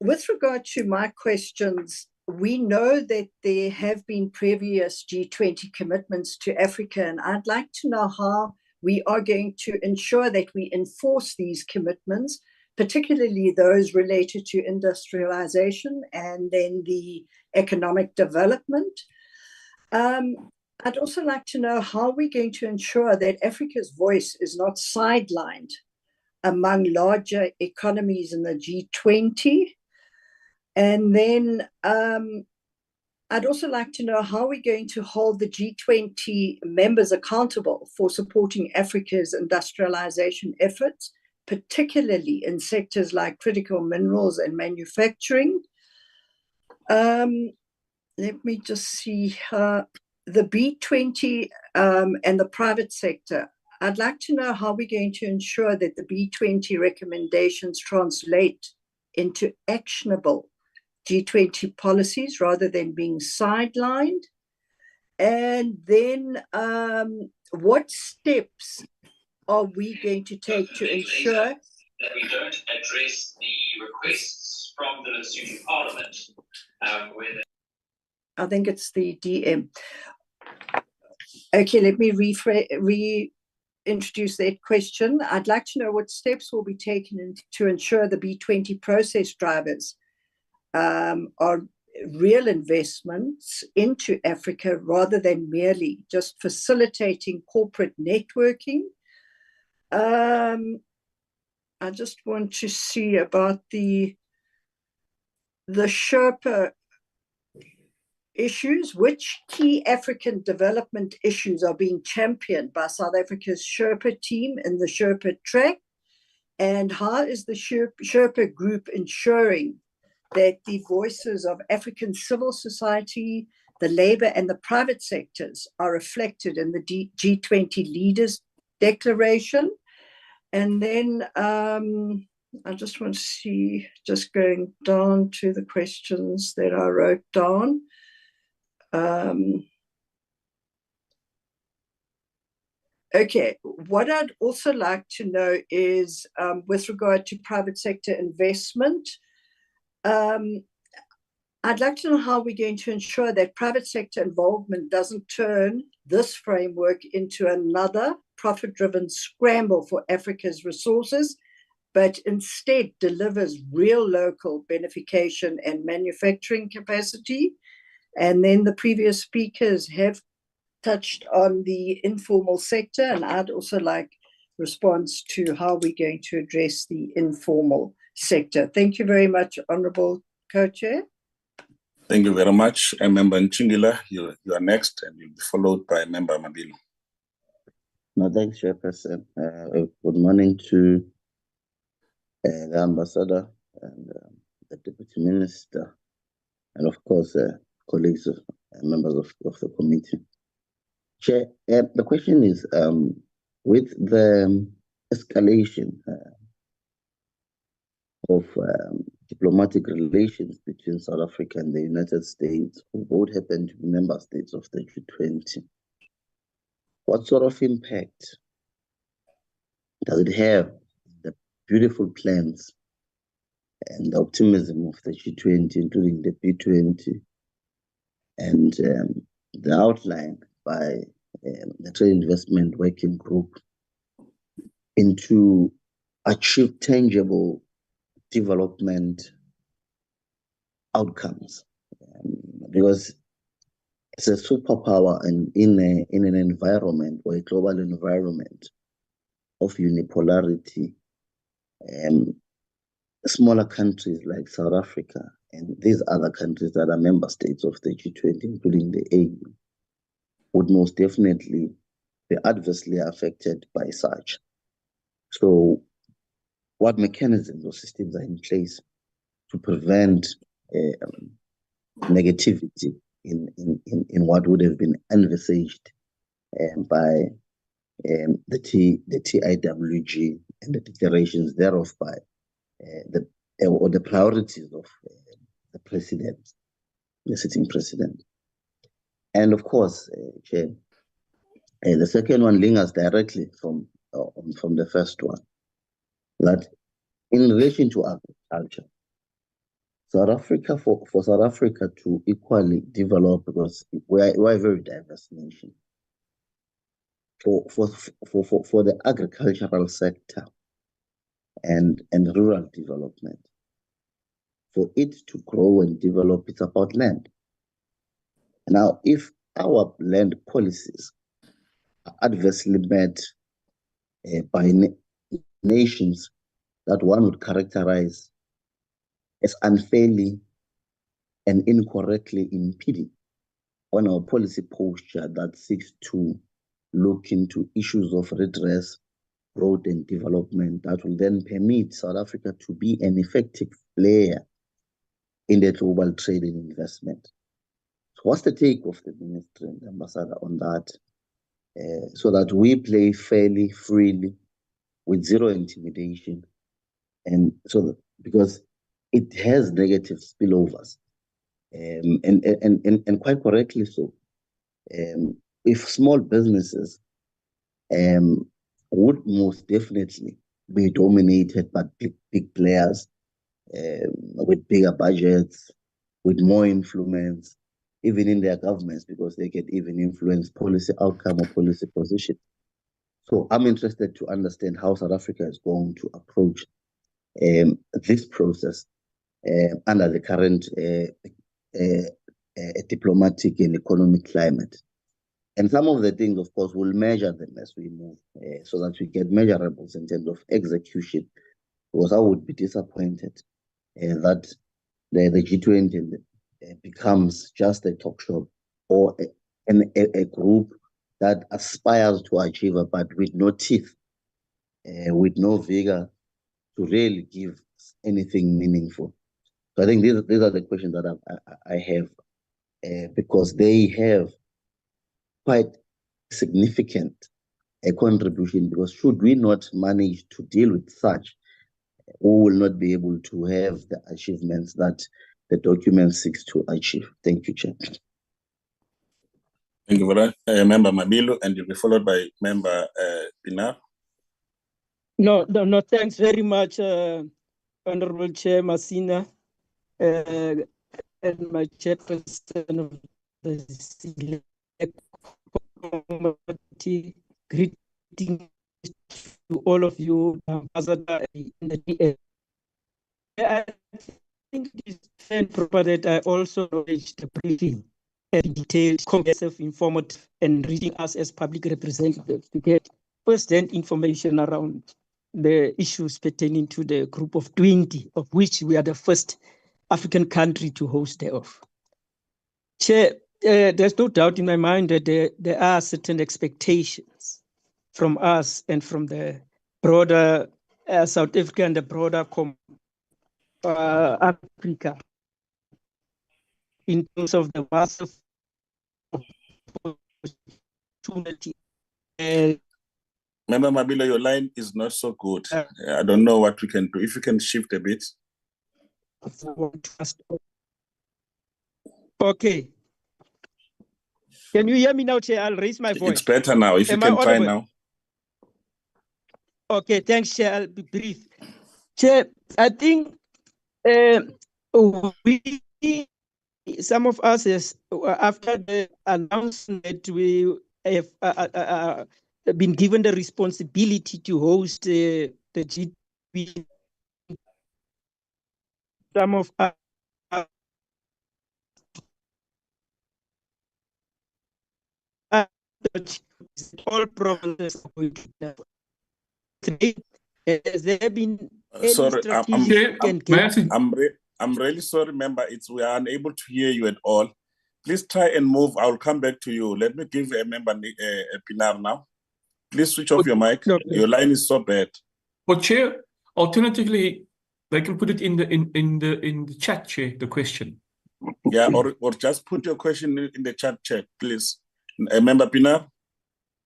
With regard to my questions, we know that there have been previous G20 commitments to Africa, and I'd like to know how we are going to ensure that we enforce these commitments, particularly those related to industrialization and then the economic development. I'd also like to know how we're going to ensure that Africa's voice is not sidelined among larger economies in the G20. And then I'd also like to know how we're going to hold the G20 members accountable for supporting Africa's industrialization efforts, particularly in sectors like critical minerals and manufacturing. Let me just see, the B20 and the private sector. I'd like to know how we're going to ensure that the B20 recommendations translate into actionable G20 policies rather than being sidelined. And then what steps are we going to take to ensure that we don't address the requests from the Lesotho Parliament? I think it's the DM. Okay, let me reintroduce that question. I'd like to know what steps will be taken to ensure the B20 process drivers are real investments into Africa rather than merely just facilitating corporate networking. I just want to see about the Sherpa issues. Which key African development issues are being championed by South Africa's Sherpa team in the Sherpa track? And how is the Sherpa group ensuring that the voices of African civil society, the labor and the private sectors are reflected in the G20 leaders declaration? And then I just want to see, just going down to the questions that I wrote down. Okay, what I'd also like to know is with regard to private sector investment, I'd like to know how we're going to ensure that private sector involvement doesn't turn this framework into another profit-driven scramble for Africa's resources, but instead delivers real local benefication and manufacturing capacity. And then the previous speakers have touched on the informal sector, and I'd also like response to how we're going to address the informal sector. Thank you very much, Honourable Co-Chair. Thank you very much. Member Nchingila, you are next, and you'll be followed by Member Mabilo. No, thanks, Chairperson. Good morning to the Ambassador and the Deputy Minister, and of course, colleagues, members of the committee. Chair, the question is, with the escalation of diplomatic relations between South Africa and the United States, who both happen to be member states of the G20, what sort of impact does it have the beautiful plans and the optimism of the G20, including the B20, and the outline by the Trade Investment Working Group into achieve tangible development outcomes? Because it's a superpower, and in an environment, or a global environment of unipolarity, smaller countries like South Africa and these other countries that are member states of the G20, including the AU, would most definitely be adversely affected by such. So what mechanisms or systems are in place to prevent negativity in what would have been envisaged by the TIWG and the declarations thereof by the priorities of the president, the sitting president? And of course, Chair, the second one lingers directly from the first one, that in relation to agriculture, South Africa, for South Africa to equally develop, because we're a very diverse nation, for the agricultural sector and rural development, for it to grow and develop, it's about land. Now, if our land policies are adversely met by nations that one would characterize as unfairly and incorrectly impeding on our policy posture that seeks to look into issues of redress, growth, and development, that will then permit South Africa to be an effective player in the global trade and investment. So what's the take of the Minister and the Ambassador on that, so that we play fairly, freely, with zero intimidation, and so that, because it has negative spillovers, and quite correctly so. If small businesses would most definitely be dominated by big players with bigger budgets, with more influence, even in their governments, because they can even influence policy outcome or policy position. So I'm interested to understand how South Africa is going to approach this process under the current diplomatic and economic climate. And some of the things, of course, we'll measure them as we move, so that we get measurables in terms of execution, because I would be disappointed that the G20 and becomes just a talk show or a group that aspires to achieve, but with no teeth, with no vigor to really give anything meaningful. So I think these are the questions that I have, because they have quite significant contribution, because should we not manage to deal with such, we will not be able to have the achievements that the document seeks to achieve. Thank you, Chair. Thank you very much, Member Mabilo, and you'll be followed by Member Pinar. No, thanks very much, Honorable Chair Masina, and my chairperson of the Select Committee. Greetings to all of you, Ambassador in the DA. I think it is fair and proper that I also acknowledge the briefing and detailed, comprehensive, informative, and reading us as public representatives to get first-hand information around the issues pertaining to the group of 20, of which we are the first African country to host thereof. Chair, there's no doubt in my mind that there are certain expectations from us and from the broader South Africa and the broader Africa in terms of the massive opportunity. Member Mabilo, your line is not so good. I don't know what we can do. If you can shift a bit. Okay. Can you hear me now, Chair? I'll raise my voice. It's better now. If you can try now. Okay, thanks, Chair. I'll be brief. Chair, I think some of us, after the announcement, we have been given the responsibility to host the G20. Some of us all provinces. Has there been sorry, I'm really sorry, member. We are unable to hear you at all. Please try and move. I'll come back to you. Let me give a member Pinar now. Please switch off your mic. Okay. Your line is so bad. Well, Chair, alternatively, they can put it in the chat, Chair, the question. Yeah, or just put your question in the chat, please. Member Pinar.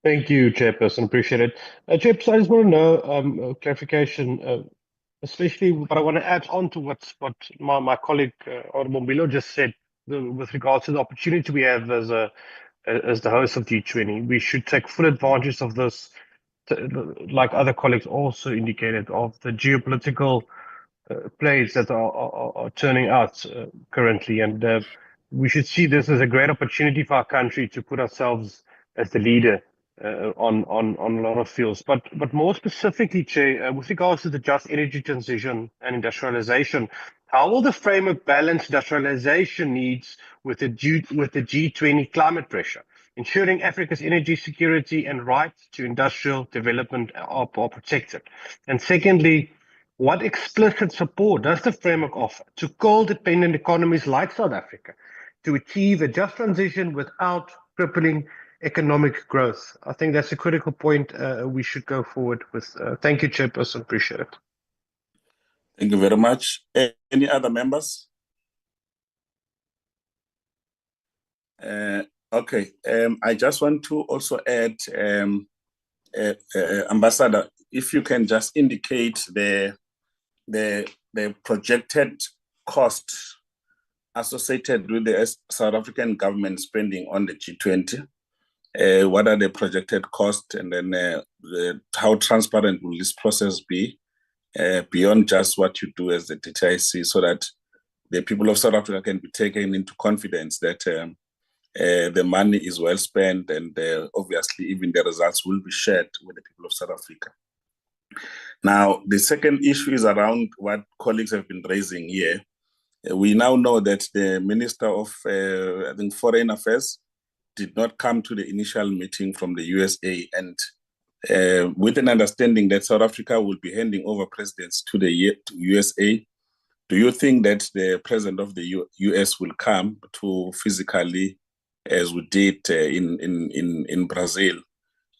Thank you, Chairperson. Appreciate it. Chairperson, I just want to know clarification, especially what I want to add on to what my colleague Honorable Mabilo just said with regards to the opportunity we have as the host of G20. We should take full advantage of this, like other colleagues also indicated, of the geopolitical plays that are turning out currently, and we should see this as a great opportunity for our country to put ourselves as the leader on a lot of fields. But more specifically, Chair, with regards to the just energy transition and industrialization, how will the framework balance industrialization needs with the G20 climate pressure, ensuring Africa's energy security and rights to industrial development are protected? And secondly, what explicit support does the framework offer to coal-dependent economies like South Africa to achieve a just transition without crippling economic growth? I think that's a critical point we should go forward with. Thank you, Chairperson. Appreciate it. Thank you very much. Any other members? Okay. I just want to also add, Ambassador, if you can just indicate the projected cost associated with the South African government spending on the G20. What are the projected costs, and then how transparent will this process be beyond just what you do as the DTIC, so that the people of South Africa can be taken into confidence that the money is well spent, and obviously even the results will be shared with the people of South Africa. Now, the second issue is around what colleagues have been raising here. We now know that the Minister of I think Foreign Affairs did not come to the initial meeting from the USA, and with an understanding that South Africa will be handing over presidency to the USA Do you think that the president of the US will come to physically, as we did in Brazil,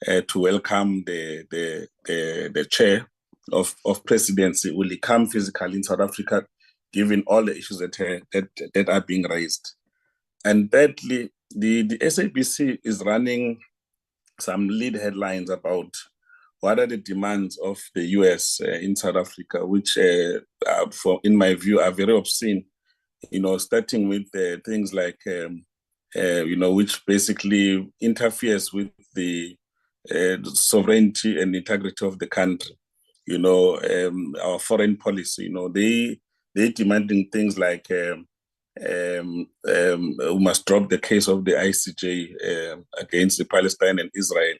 to welcome the chair of presidency? Will he come physically in South Africa, given all the issues that are being raised? And thirdly, the SABC is running some lead headlines about what are the demands of the US in South Africa, which, in my view, are very obscene. Starting with things like, which basically interferes with the sovereignty and integrity of the country. Our foreign policy. They demanding things like we must drop the case of the ICJ against the Palestine and Israel.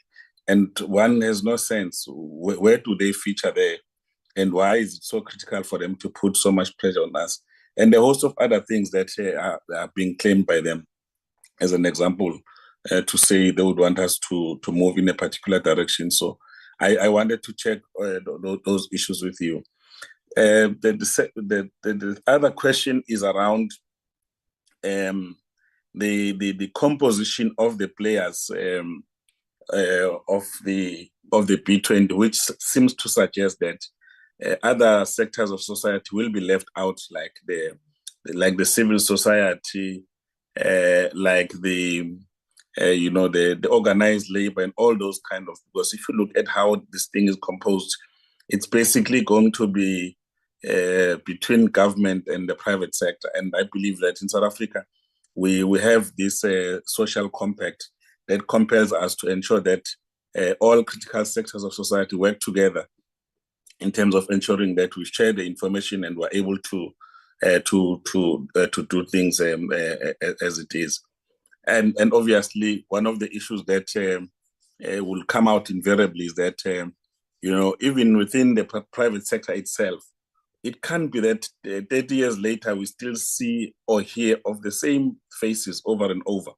And one has no sense, where do they feature there? And why is it so critical for them to put so much pressure on us? And a host of other things that are being claimed by them, as an example, to say they would want us to move in a particular direction. So I wanted to check those issues with you. The other question is around the composition of the players of the B20, which seems to suggest that other sectors of society will be left out, like the civil society, like the organized labor and all those kind of. Because if you look at how this thing is composed, it's basically going to be between government and the private sector. And I believe that in South Africa, we have this social compact that compels us to ensure that all critical sectors of society work together in terms of ensuring that we share the information and we're able to do things as it is. And obviously, one of the issues that will come out invariably is that even within the private sector itself, it can't be that 30 years later we still see or hear of the same faces over and over,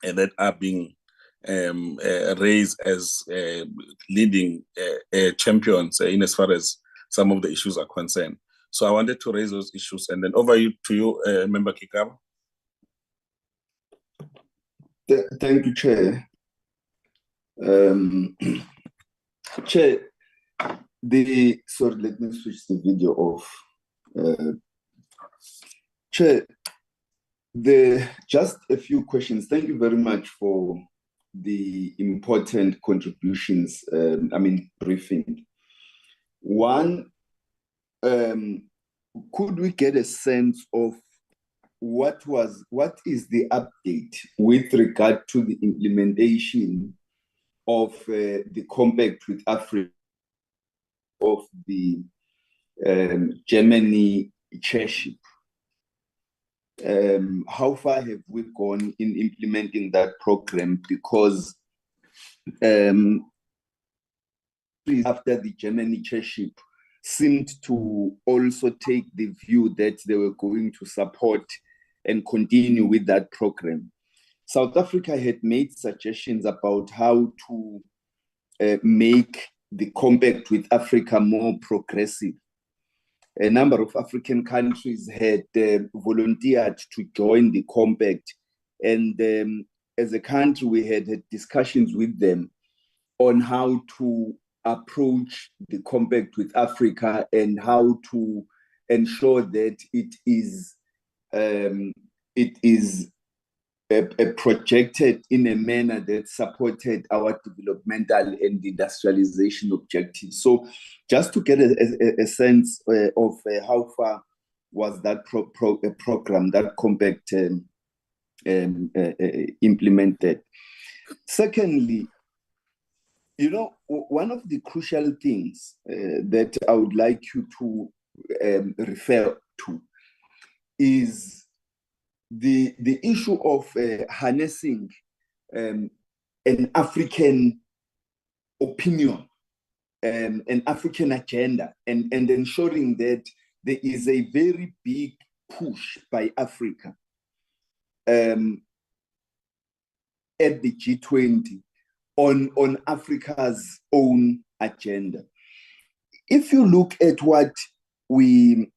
and that are being raised as leading champions in as far as some of the issues are concerned. So I wanted to raise those issues, and then over to you, Member Kikaba. Thank you, Chair. Chair, sorry, let me switch the video off. Chair, just a few questions. Thank you very much for the important contributions, briefing. One, could we get a sense of what is the update with regard to the implementation of the compact with Africa of the Germany chairship? How far have we gone in implementing that program? Because after the Germany chairship seemed to also take the view that they were going to support and continue with that program. South Africa had made suggestions about how to make the compact with Africa more progressive. A number of African countries had volunteered to join the compact, and as a country, we had discussions with them on how to approach the compact with Africa and how to ensure that it is projected in a manner that supported our developmental and industrialization objectives. So just to get a sense of how far was that program, that compact implemented. Secondly, one of the crucial things that I would like you to refer to is the issue of harnessing an African opinion, an African agenda, and ensuring that there is a very big push by Africa at the G20 on Africa's own agenda. If you look at what we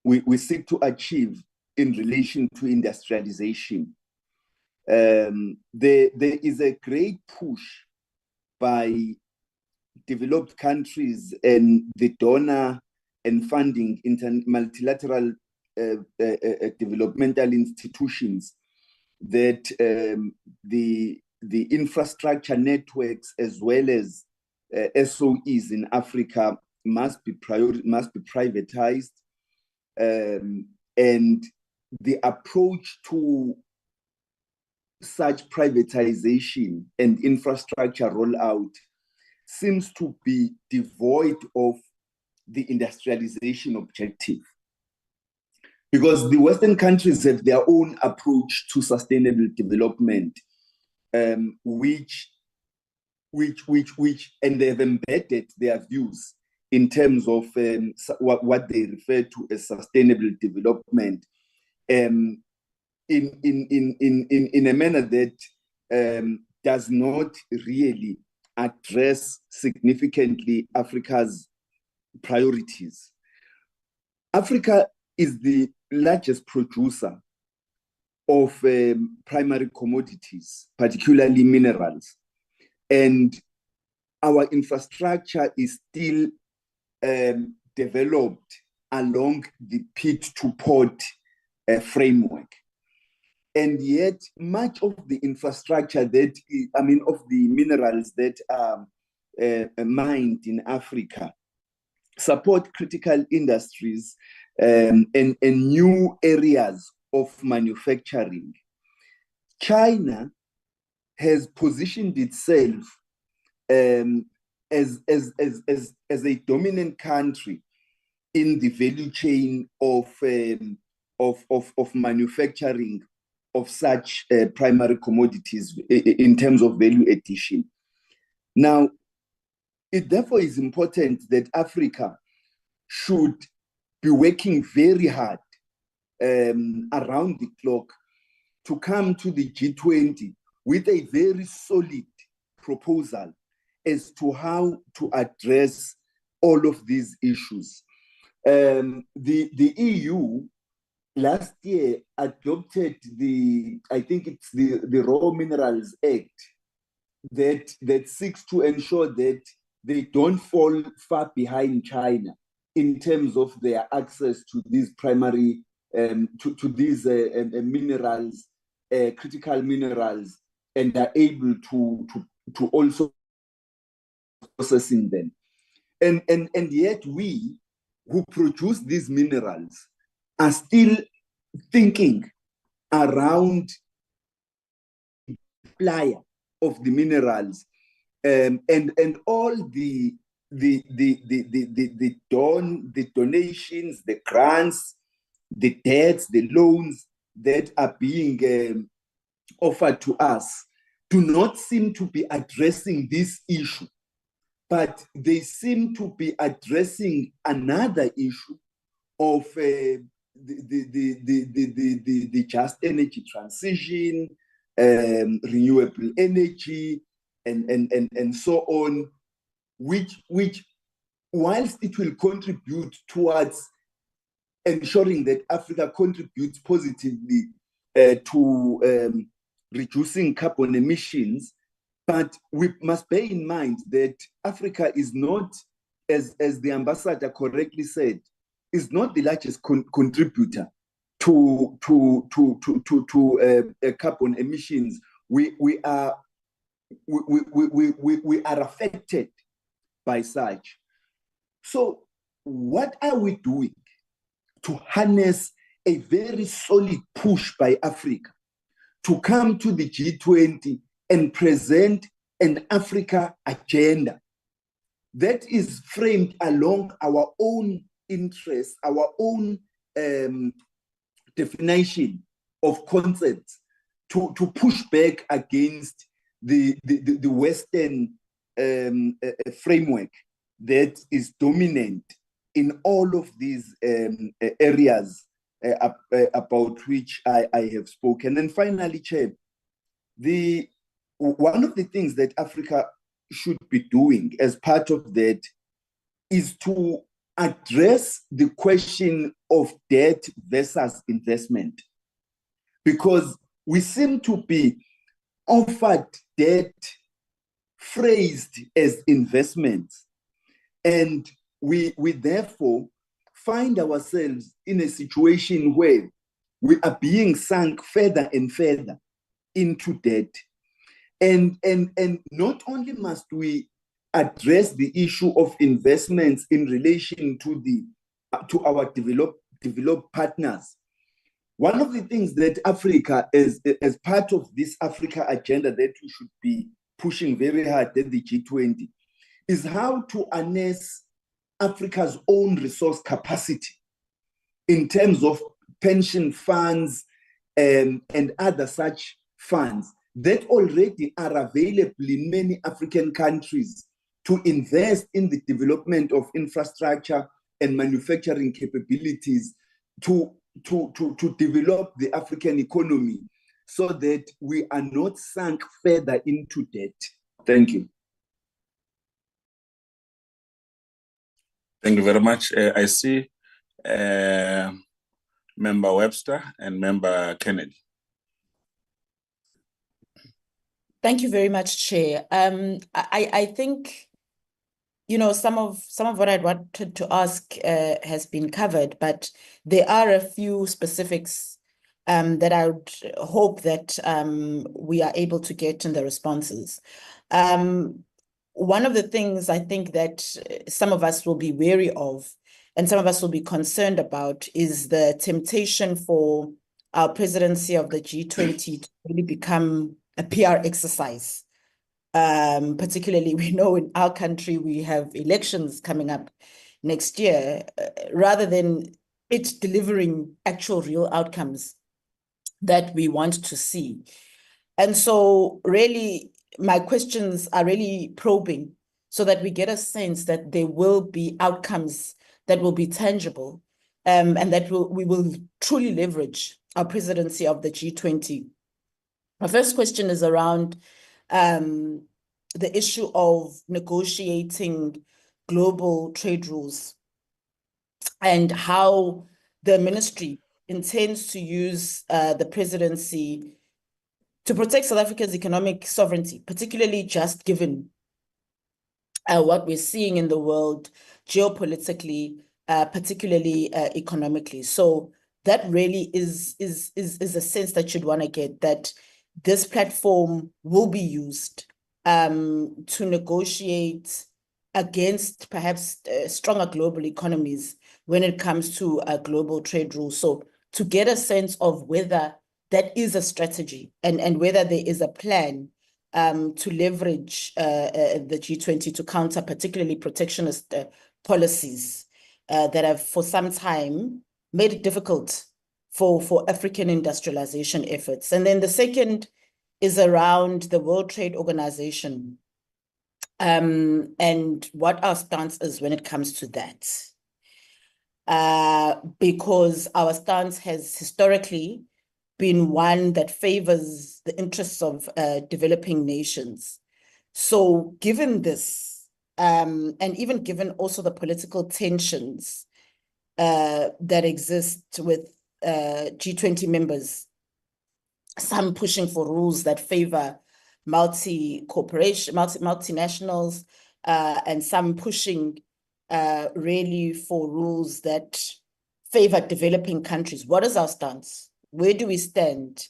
we seek to achieve in relation to industrialization. There is a great push by developed countries and the donor and funding multilateral developmental institutions that the infrastructure networks as well as SOEs in Africa must be privatized, and the approach to such privatization and infrastructure rollout seems to be devoid of the industrialization objective, because the Western countries have their own approach to sustainable development, which and they've embedded their views in terms of what they refer to as sustainable development, in a manner that does not really address significantly Africa's priorities. Africa is the largest producer of primary commodities, particularly minerals, and our infrastructure is still developed along the pit to port framework. And yet much of the infrastructure of the minerals that are mined in Africa support critical industries and new areas of manufacturing. China has positioned itself as a dominant country in the value chain of manufacturing of such primary commodities in terms of value addition. Now, it therefore is important that Africa should be working very hard around the clock to come to the G20 with a very solid proposal as to how to address all of these issues. The EU last year adopted the Raw Minerals Act that seeks to ensure that they don't fall far behind China in terms of their access to these primary to these minerals, critical minerals, and are able to also processing them. And yet we who produce these minerals are still thinking around supply of the minerals, and all the donations, the grants, the debts, the loans that are being offered to us do not seem to be addressing this issue, but they seem to be addressing another issue of the just energy transition, renewable energy, and so on, which whilst it will contribute towards ensuring that Africa contributes positively to reducing carbon emissions, but we must bear in mind that Africa is not, as the ambassador correctly said, is not the largest contributor to carbon emissions. We are affected by such. So what are we doing to harness a very solid push by Africa to come to the G20 and present an Africa agenda that is framed along our own interests, our own definition of concepts, to push back against the Western framework that is dominant in all of these areas about which I have spoken. And finally, Chair, one of the things that Africa should be doing as part of that is to address the question of debt versus investment, because we seem to be offered debt phrased as investments, and we therefore find ourselves in a situation where we are being sunk further and further into debt. And not only must we address the issue of investments in relation to our developed partners. One of the things that Africa, as part of this Africa agenda that we should be pushing very hard at the G20, is how to harness Africa's own resource capacity in terms of pension funds and other such funds that already are available in many African countries to invest in the development of infrastructure and manufacturing capabilities to develop the African economy so that we are not sunk further into debt. Thank you. Thank you very much. I see Member Webster and Member Kennedy. Thank you very much, Chair. I think, you know, some of what I'd wanted to ask has been covered, but there are a few specifics that I would hope that we are able to get in the responses. One of the things I think that some of us will be wary of and some of us will be concerned about is the temptation for our presidency of the G20 to really become a PR exercise. Particularly, we know in our country, we have elections coming up next year, rather than it delivering actual real outcomes that we want to see. And so really, my questions are really probing so that we get a sense that there will be outcomes that will be tangible and that we will truly leverage our presidency of the G20. My first question is around the issue of negotiating global trade rules and how the ministry intends to use the presidency to protect South Africa's economic sovereignty, particularly just given what we're seeing in the world geopolitically, particularly economically. So that really is a sense that you'd want to get, that this platform will be used to negotiate against perhaps stronger global economies when it comes to global trade rules. So to get a sense of whether that is a strategy and whether there is a plan to leverage the G20 to counter particularly protectionist policies that have for some time made it difficult for African industrialization efforts. And then the second is around the World Trade Organization and what our stance is when it comes to that. Because our stance has historically been one that favors the interests of developing nations. So given this, and even given also the political tensions that exist with G20 members, some pushing for rules that favor multinationals, and some pushing really for rules that favor developing countries. What is our stance? Where do we stand?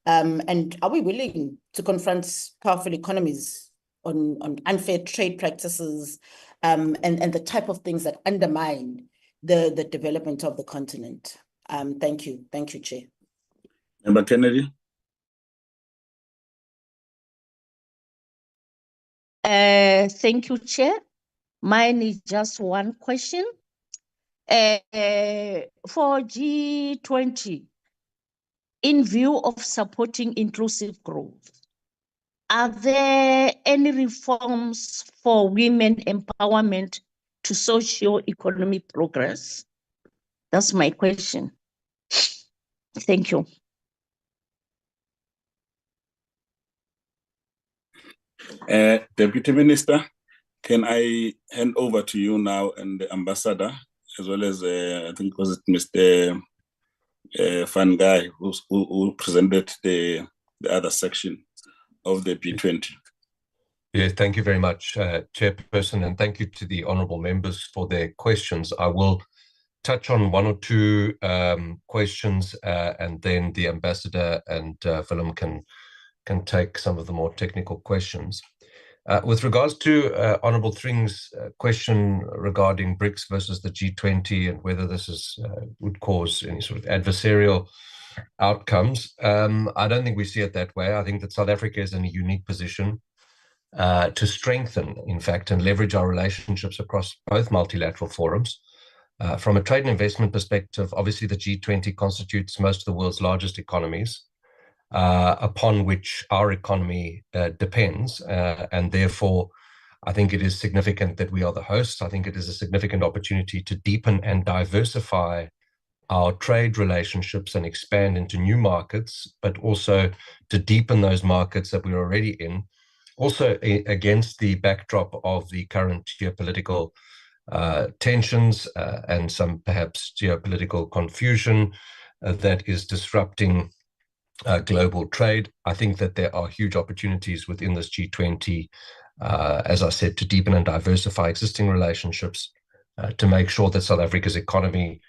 And are we willing to confront powerful economies on unfair trade practices and the type of things that undermine the development of the continent? Thank you. Thank you, Chair. Member Kennedy. Thank you, Chair. Mine is just one question. For G20, in view of supporting inclusive growth, are there any reforms for women empowerment to socio-economic progress? That's my question. Thank you. Deputy Minister, can I hand over to you now and the Ambassador as well as I think was it Mr. Van Guy who presented the other section of the B20. Yes, thank you very much, Chairperson, and thank you to the honourable members for their questions. I will touch on one or two questions, and then the Ambassador and Willem can take some of the more technical questions. With regards to Honourable Thring's question regarding BRICS versus the G20 and whether this would cause any sort of adversarial outcomes, I don't think we see it that way. I think that South Africa is in a unique position to strengthen, in fact, and leverage our relationships across both multilateral forums. From a trade and investment perspective, obviously the G20 constitutes most of the world's largest economies, upon which our economy depends, and therefore I think it is significant that we are the host. I think it is a significant opportunity to deepen and diversify our trade relationships and expand into new markets, but also to deepen those markets that we're already in, also against the backdrop of the current geopolitical tensions and some perhaps geopolitical confusion that is disrupting global trade. I think that there are huge opportunities within this G20, as I said, to deepen and diversify existing relationships, to make sure that South Africa's economy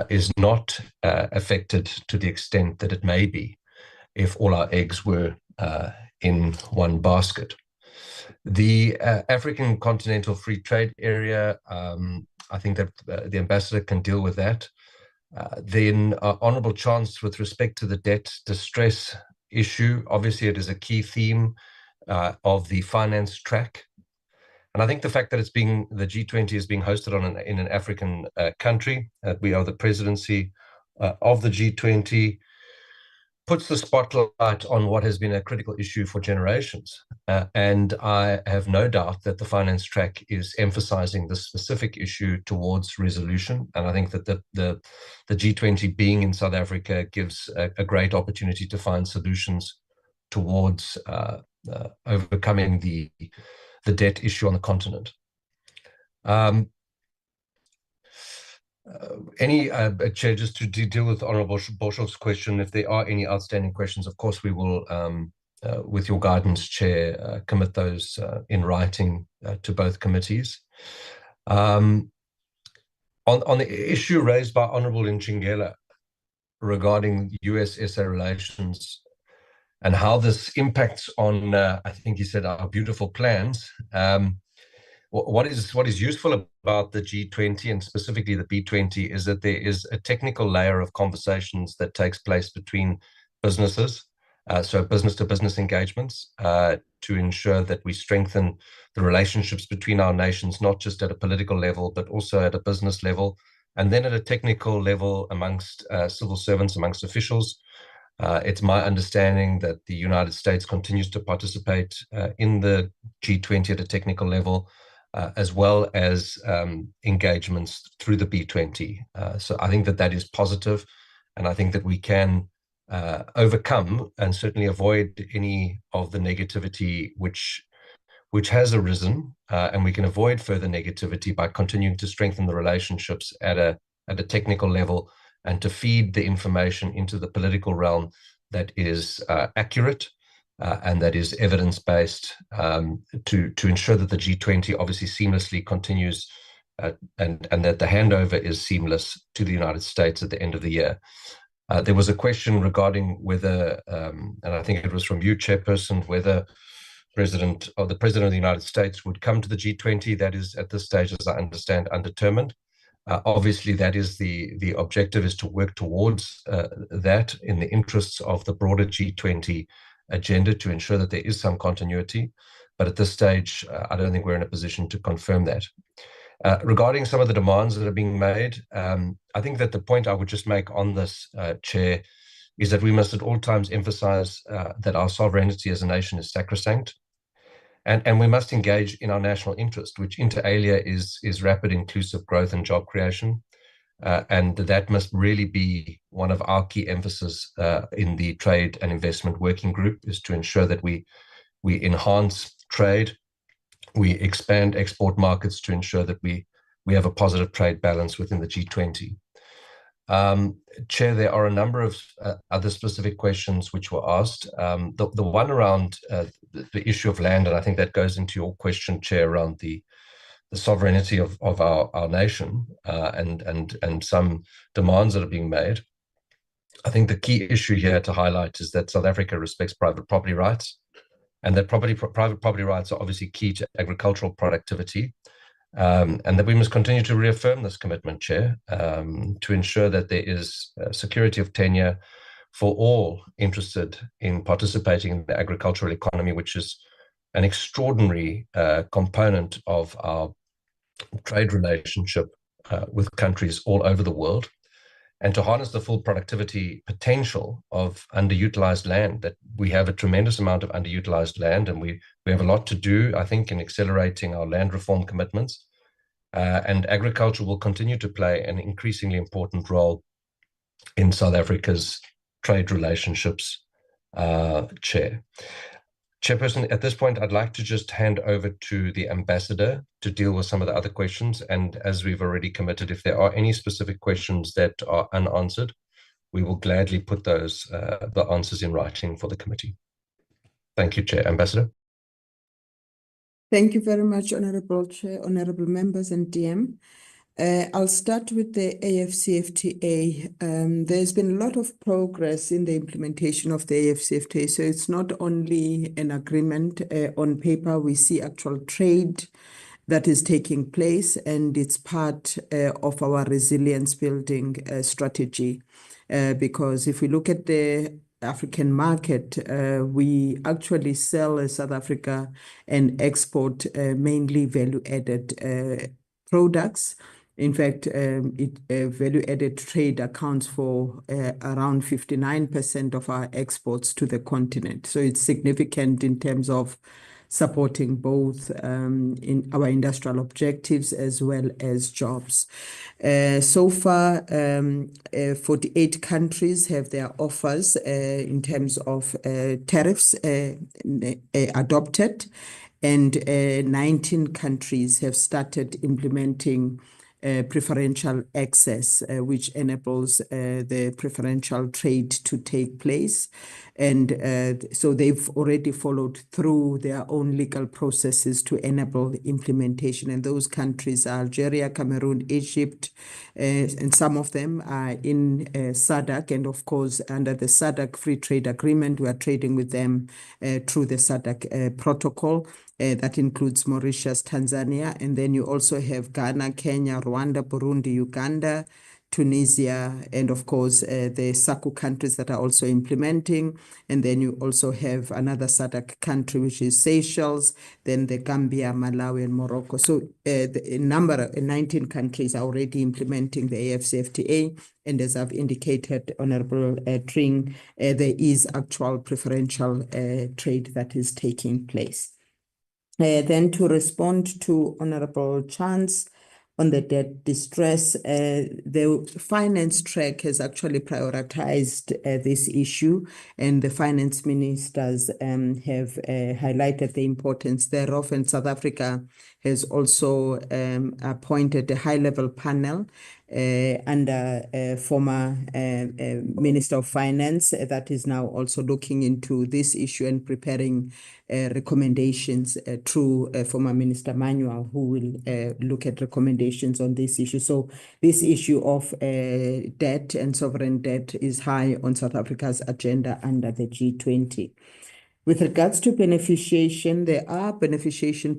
is not affected to the extent that it may be if all our eggs were in one basket. The African Continental Free Trade Area, I think that the Ambassador can deal with that. Then, Honourable Chance, with respect to the debt distress issue, obviously it is a key theme of the finance track. And I think the fact that the G20 is being hosted in an African country, we are the presidency of the G20, puts the spotlight on what has been a critical issue for generations. And I have no doubt that the finance track is emphasizing this specific issue towards resolution. And I think that the G20 being in South Africa gives a great opportunity to find solutions towards overcoming the debt issue on the continent. Chair, just to deal with Honourable Boshov's question, if there are any outstanding questions, of course we will, with your guidance, Chair, commit those in writing to both committees. On the issue raised by Honourable Nchingela regarding US-SA relations and how this impacts on, I think he said, our beautiful plans. What is useful about the G20 and specifically the B20 is that there is a technical layer of conversations that takes place between businesses, so business-to-business engagements, to ensure that we strengthen the relationships between our nations, not just at a political level, but also at a business level, and then at a technical level amongst civil servants, amongst officials. It's my understanding that the United States continues to participate in the G20 at a technical level, as well as engagements through the B20. So I think that is positive, and I think that we can overcome and certainly avoid any of the negativity which has arisen, and we can avoid further negativity by continuing to strengthen the relationships at a technical level and to feed the information into the political realm that is accurate and that is evidence-based, to ensure that the G20 obviously seamlessly continues and that the handover is seamless to the United States at the end of the year. There was a question regarding whether, and I think it was from you, Chairperson, whether the President of the United States would come to the G20. That is, at this stage, as I understand, undetermined. Obviously, that is the objective, is to work towards that in the interests of the broader G20 agenda to ensure that there is some continuity. But at this stage, I don't think we're in a position to confirm that. Regarding some of the demands that are being made, I think that the point I would just make on this, Chair, is that we must at all times emphasize that our sovereignty as a nation is sacrosanct. And we must engage in our national interest, which inter alia is rapid inclusive growth and job creation. And that must really be one of our key emphasis in the Trade and Investment Working Group, is to ensure that we enhance trade, we expand export markets to ensure that we we have a positive trade balance within the G20. Chair, there are a number of other specific questions which were asked. The one around the issue of land, and I think that goes into your question, Chair, around the sovereignty of our nation and some demands that are being made. I think the key issue here to highlight is that South Africa respects private property rights, and that private property rights are obviously key to agricultural productivity. And that we must continue to reaffirm this commitment, Chair, to ensure that there is security of tenure for all interested in participating in the agricultural economy, which is an extraordinary component of our trade relationship with countries all over the world, and to harness the full productivity potential of underutilized land. That we have a tremendous amount of underutilized land, and we have a lot to do, I think, in accelerating our land reform commitments. And agriculture will continue to play an increasingly important role in South Africa's trade relationships, Chair. Chairperson, at this point, I'd like to just hand over to the Ambassador to deal with some of the other questions. And as we've already committed, if there are any specific questions that are unanswered, we will gladly put those the answers in writing for the committee. Thank you, Chair. Ambassador. Thank you very much, Honorable Chair, honorable members and DM. I'll start with the AfCFTA. There's been a lot of progress in the implementation of the AfCFTA. So it's not only an agreement on paper, we see actual trade that is taking place, and it's part of our resilience building strategy. Because if we look at the African market, we actually sell as South Africa and export mainly value-added products. In fact, value-added trade accounts for around 59% of our exports to the continent. So it's significant in terms of supporting both in our industrial objectives as well as jobs. So far, 48 countries have their offers in terms of tariffs adopted, and 19 countries have started implementing preferential access, which enables the preferential trade to take place. And so they've already followed through their own legal processes to enable implementation. And those countries are Algeria, Cameroon, Egypt, and some of them are in SADC. And of course, under the SADC Free Trade Agreement, we are trading with them through the SADC protocol. That includes Mauritius, Tanzania, and then you also have Ghana, Kenya, Rwanda, Burundi, Uganda, Tunisia, and of course the SACU countries that are also implementing. And then you also have another SADC country, which is Seychelles, then the Gambia, Malawi, and Morocco. So the number 19 countries are already implementing the AfCFTA. And as I've indicated, Honorable Tring, there is actual preferential trade that is taking place. Then to respond to Honorable Chance on the debt distress, the finance track has actually prioritized this issue, and the finance ministers have highlighted the importance thereof. And South Africa has also appointed a high-level panel under former Minister of Finance that is now also looking into this issue and preparing recommendations through former Minister Manuel, who will look at recommendations on this issue. So this issue of debt and sovereign debt is high on South Africa's agenda under the G20. With regards to beneficiation, there are beneficiation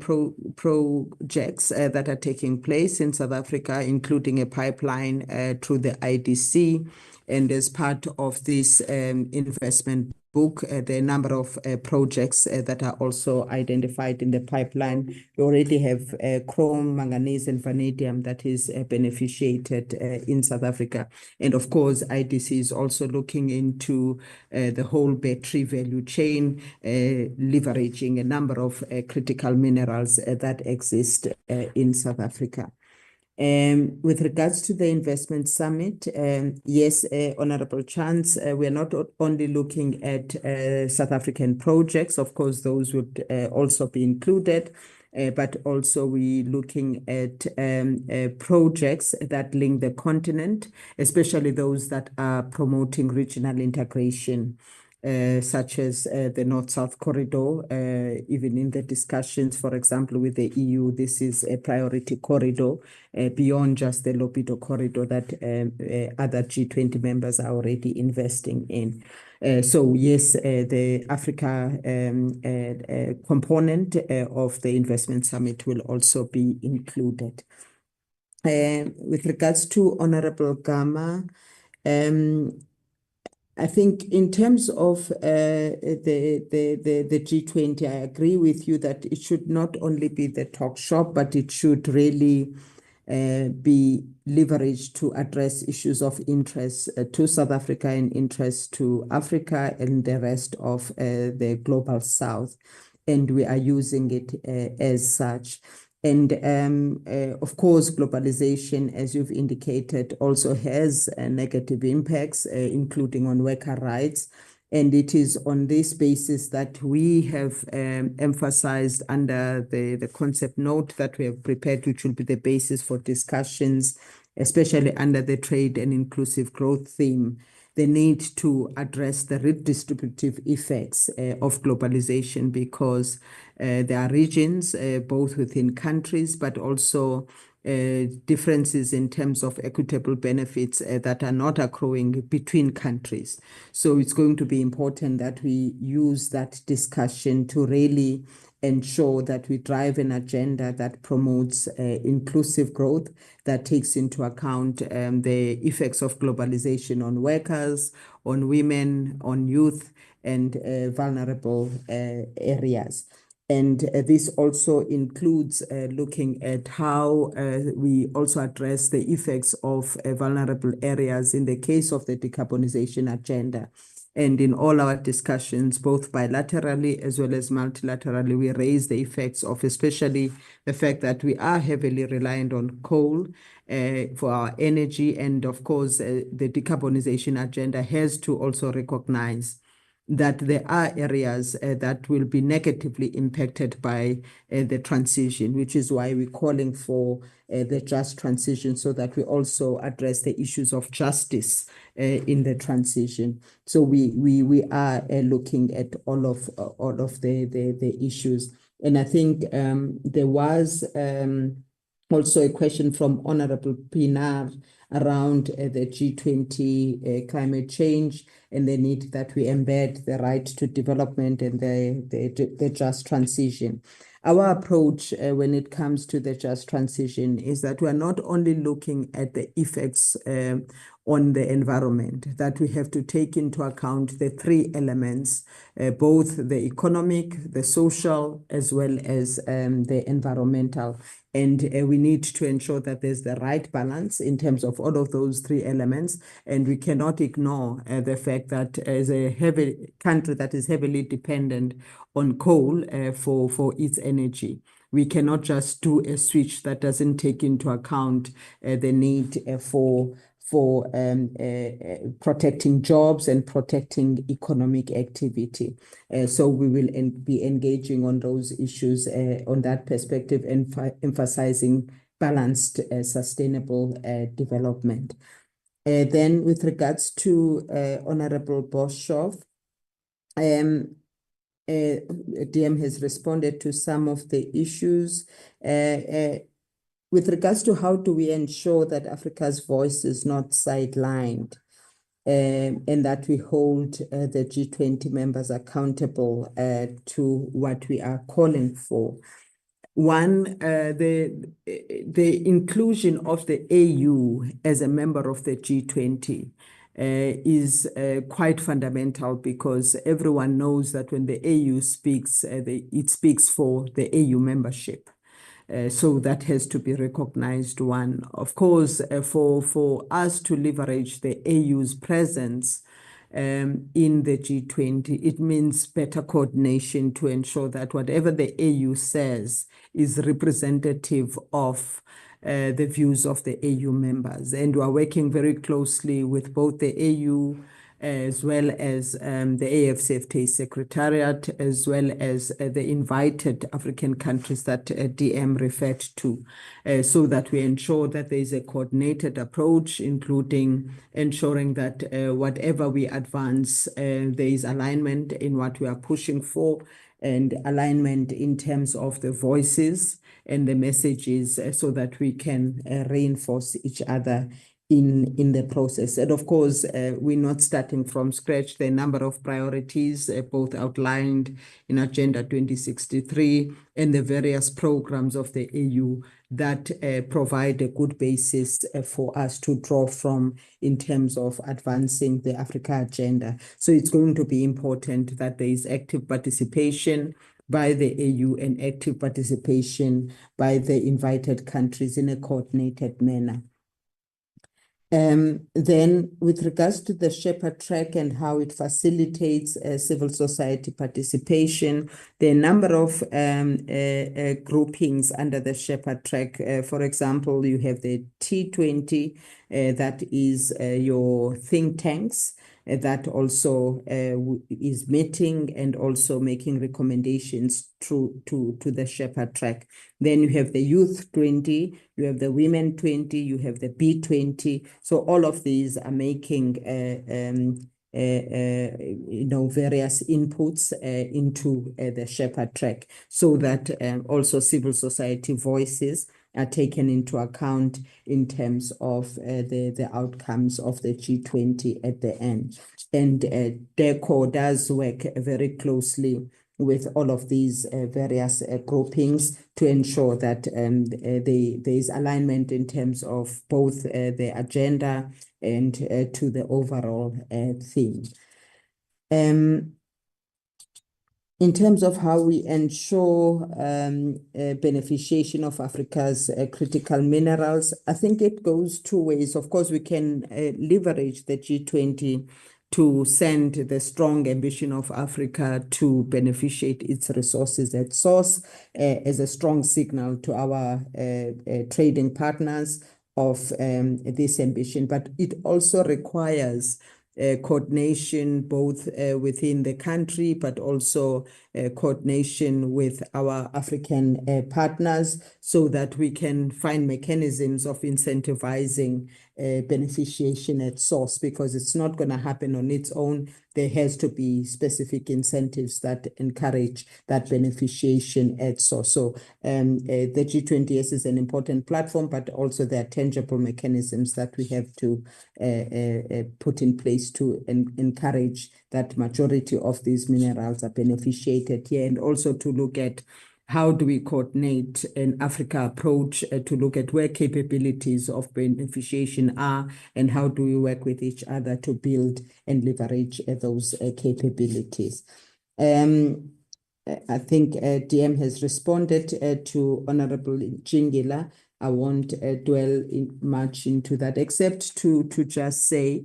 projects that are taking place in South Africa, including a pipeline through the IDC. And as part of this investment book, there are a number of projects that are also identified in the pipeline. We already have chrome, manganese, and vanadium that is beneficiated in South Africa. And of course, IDC is also looking into the whole battery value chain, leveraging a number of critical minerals that exist in South Africa. With regards to the investment summit, yes, Honorable Chance, we're not only looking at South African projects. Of course, those would also be included. but also we looking at projects that link the continent, especially those that are promoting regional integration. Such as the North-South corridor, even in the discussions, for example, with the EU, this is a priority corridor beyond just the Lopido corridor that other G20 members are already investing in. So yes, the Africa component of the investment summit will also be included. With regards to Honorable Gama, I think in terms of the G20, I agree with you that it should not only be the talk shop, but it should really be leveraged to address issues of interest to South Africa and interest to Africa and the rest of the global South. And we are using it as such. And of course, globalization, as you've indicated, also has negative impacts, including on worker rights. And it is on this basis that we have emphasized under the concept note that we have prepared, which will be the basis for discussions, especially under the trade and inclusive growth theme, the need to address the redistributive effects of globalization, because there are regions, both within countries, but also differences in terms of equitable benefits that are not accruing between countries. So it's going to be important that we use that discussion to really ensure that we drive an agenda that promotes inclusive growth, that takes into account the effects of globalization on workers, on women, on youth, and vulnerable areas. And this also includes looking at how we also address the effects of vulnerable areas in the case of the decarbonization agenda. And in all our discussions, both bilaterally as well as multilaterally, we raise the effects of especially the fact that we are heavily reliant on coal for our energy. And of course, the decarbonization agenda has to also recognize that there are areas that will be negatively impacted by the transition, which is why we're calling for the just transition, so that we also address the issues of justice in the transition. So we are looking at all of the issues. And I think there was also a question from Honorable Pinar around the G20 climate change and the need that we embed the right to development and the just transition. Our approach when it comes to the just transition is that we are not only looking at the effects on the environment, that we have to take into account the three elements, both the economic, the social, as well as the environmental. And we need to ensure that there's the right balance in terms of all of those three elements. And we cannot ignore the fact that as a heavy country that is heavily dependent on coal for its energy, we cannot just do a switch that doesn't take into account the need for protecting jobs and protecting economic activity. So we will be engaging on those issues on that perspective and emphasizing balanced, sustainable development. Then with regards to Honorable Boshoff, DM has responded to some of the issues. With regards to how do we ensure that Africa's voice is not sidelined and that we hold the G20 members accountable to what we are calling for. One, the inclusion of the AU as a member of the G20 is quite fundamental, because everyone knows that when the AU speaks, it speaks for the AU membership. So that has to be recognized, one. Of course, for us to leverage the AU's presence in the G20, it means better coordination to ensure that whatever the AU says is representative of the views of the AU members. And we are working very closely with both the AU as well as the AFCFTA Secretariat, as well as the invited African countries that DM referred to, so that we ensure that there is a coordinated approach, including ensuring that whatever we advance, there is alignment in what we are pushing for, and alignment in terms of the voices and the messages, so that we can reinforce each other in the process. And of course, we're not starting from scratch. There are a number of priorities, both outlined in Agenda 2063 and the various programs of the AU that provide a good basis for us to draw from in terms of advancing the Africa agenda. So it's going to be important that there is active participation by the AU and active participation by the invited countries in a coordinated manner. Then with regards to the Shepherd Track and how it facilitates civil society participation, there are a number of groupings under the Shepherd Track. For example, you have the T20, that is your think tanks, that also is meeting and also making recommendations to the Shepherd Track. Then you have the Youth 20, you have the Women 20, you have the B20. So all of these are making various inputs into the Shepherd Track, so that also civil society voices are taken into account in terms of the outcomes of the G20 at the end. And DECO does work very closely with all of these various groupings to ensure that there is alignment in terms of both the agenda and to the overall theme. In terms of how we ensure beneficiation of Africa's critical minerals, I think it goes two ways. Of course, we can leverage the G20 to send the strong ambition of Africa to beneficiate its resources at source as a strong signal to our trading partners of this ambition. But it also requires coordination both within the country, but also coordination with our African partners, so that we can find mechanisms of incentivizing beneficiation at source, because it's not going to happen on its own. There has to be specific incentives that encourage that beneficiation at source. So the G20S is an important platform, but also there are tangible mechanisms that we have to put in place to encourage that majority of these minerals are beneficiated here, and also to look at how do we coordinate an Africa approach to look at where capabilities of beneficiation are, and how do we work with each other to build and leverage those capabilities. I think DM has responded to Honorable Jingila. I won't dwell much into that, except to just say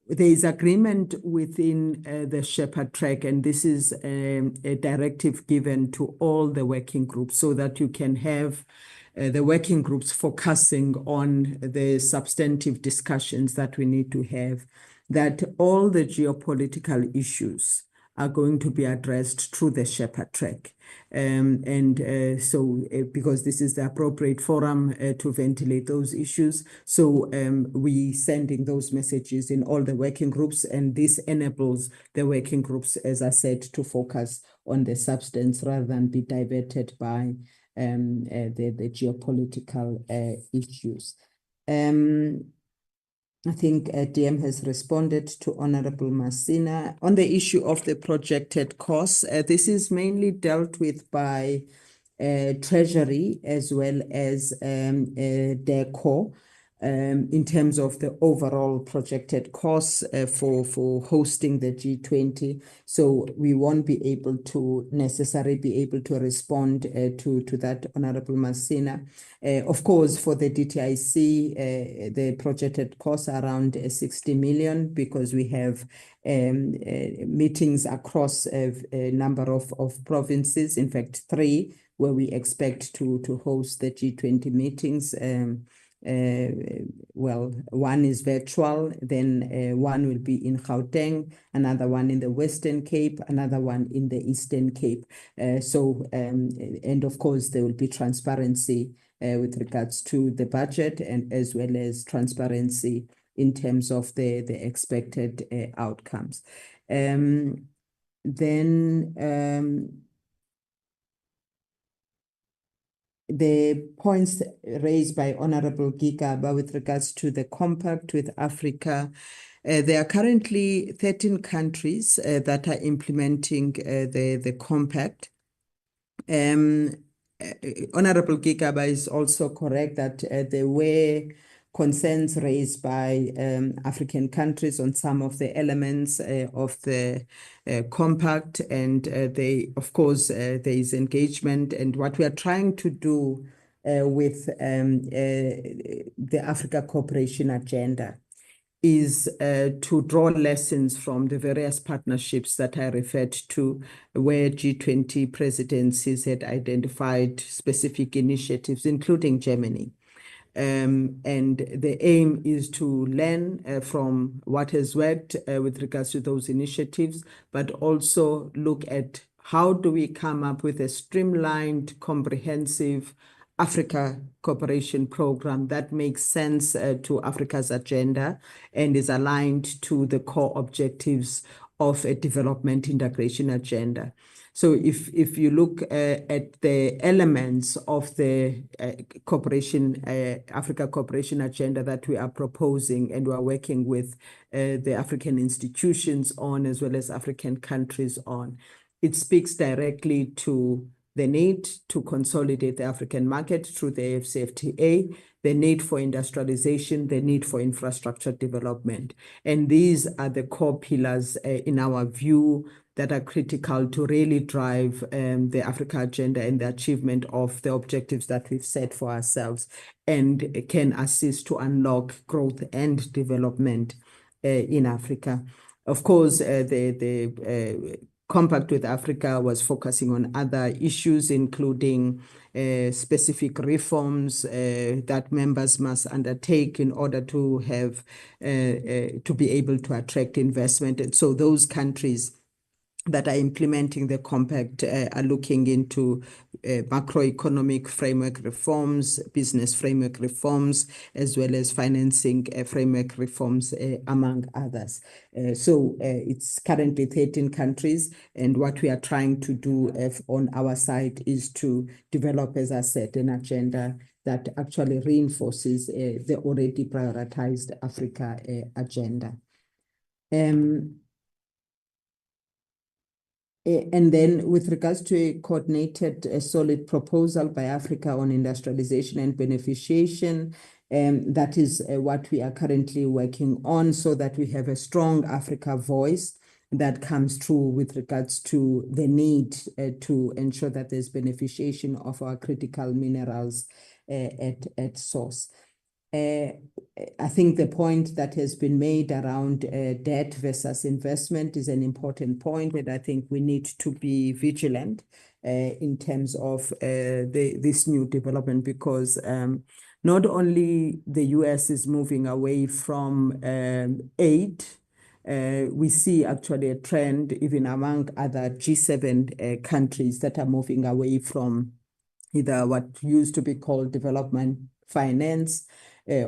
there is agreement within the Shepherd Track, and this is a directive given to all the working groups, so that you can have the working groups focusing on the substantive discussions that we need to have, that all the geopolitical issues are going to be addressed through the Shepherd Track. Because this is the appropriate forum to ventilate those issues. So we sending those messages in all the working groups, and this enables the working groups, as I said, to focus on the substance rather than be diverted by the geopolitical issues. I think DM has responded to Honorable Masina. On the issue of the projected costs, this is mainly dealt with by Treasury as well as DECO in terms of the overall projected costs for hosting the G20. So we won't be able to necessarily be able to respond to that, Honorable Masina. Of course, for the DTIC, the projected costs are around 60 million, because we have meetings across a number of provinces, in fact 3, where we expect to host the G20 meetings. well, one is virtual, then one will be in Gauteng, another one in the Western Cape, another one in the Eastern Cape. And of course, there will be transparency with regards to the budget, and as well as transparency in terms of the expected outcomes. The points raised by Honorable Gigaba with regards to the compact with Africa, there are currently 13 countries that are implementing the compact. Honorable Gigaba is also correct that there were concerns raised by African countries on some of the elements of the compact, and of course, there is engagement. And what we are trying to do with the Africa Cooperation Agenda is to draw lessons from the various partnerships that I referred to, where G20 presidencies had identified specific initiatives, including Germany. And the aim is to learn from what has worked with regards to those initiatives, but also look at how do we come up with a streamlined, comprehensive Africa Cooperation Program that makes sense to Africa's agenda and is aligned to the core objectives of a development integration agenda. So if you look at the elements of the Africa Cooperation Agenda that we are proposing and we are working with the African institutions on, as well as African countries on, it speaks directly to the need to consolidate the African market through the AfCFTA, the need for industrialization, the need for infrastructure development. And these are the core pillars in our view that are critical to really drive the Africa agenda and the achievement of the objectives that we've set for ourselves, and can assist to unlock growth and development in Africa. Of course, the Compact with Africa was focusing on other issues, including specific reforms that members must undertake in order to have to be able to attract investment. And so those countries that are implementing the compact are looking into macroeconomic framework reforms, business framework reforms, as well as financing framework reforms, among others. So it's currently 13 countries, and what we are trying to do on our side is to develop, as I said, an agenda that actually reinforces the already prioritized Africa agenda. And then with regards to a coordinated, solid proposal by Africa on industrialization and beneficiation, that is what we are currently working on, so that we have a strong Africa voice that comes through with regards to the need to ensure that there's beneficiation of our critical minerals at source. I think the point that has been made around debt versus investment is an important point, and I think we need to be vigilant in terms of this new development, because not only the US is moving away from aid, we see actually a trend even among other G7 countries that are moving away from either what used to be called development finance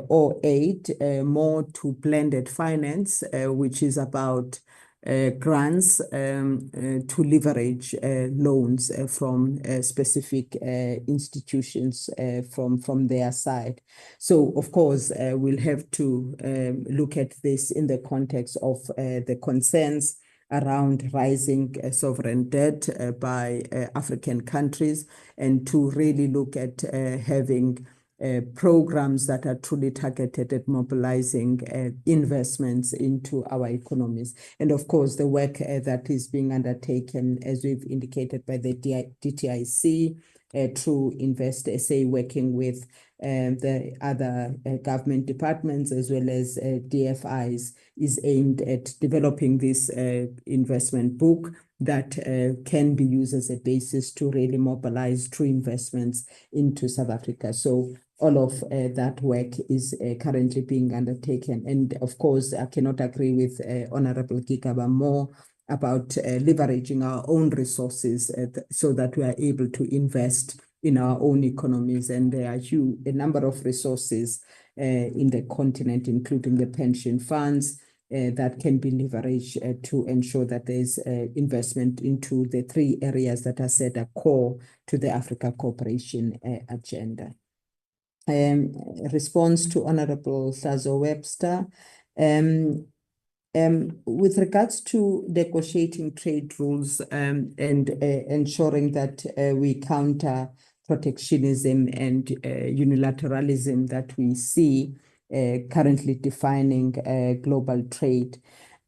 or aid, more to blended finance, which is about grants to leverage loans from specific institutions from their side. So, of course, we'll have to look at this in the context of the concerns around rising sovereign debt by African countries, and to really look at having programs that are truly targeted at mobilizing investments into our economies. And of course, the work that is being undertaken, as we've indicated, by the DTIC through Invest SA, working with the other government departments as well as DFIs, is aimed at developing this investment book that can be used as a basis to really mobilize true investments into South Africa. So all of that work is currently being undertaken. And of course, I cannot agree with Honorable Gigaba more about leveraging our own resources so that we are able to invest in our own economies. And there are a number of resources in the continent, including the pension funds, that can be leveraged to ensure that there's investment into the 3 areas that are set a core to the Africa Cooperation agenda. Response to Honorable Hlazo Webster. With regards to negotiating trade rules and ensuring that we counter protectionism and unilateralism that we see currently defining global trade.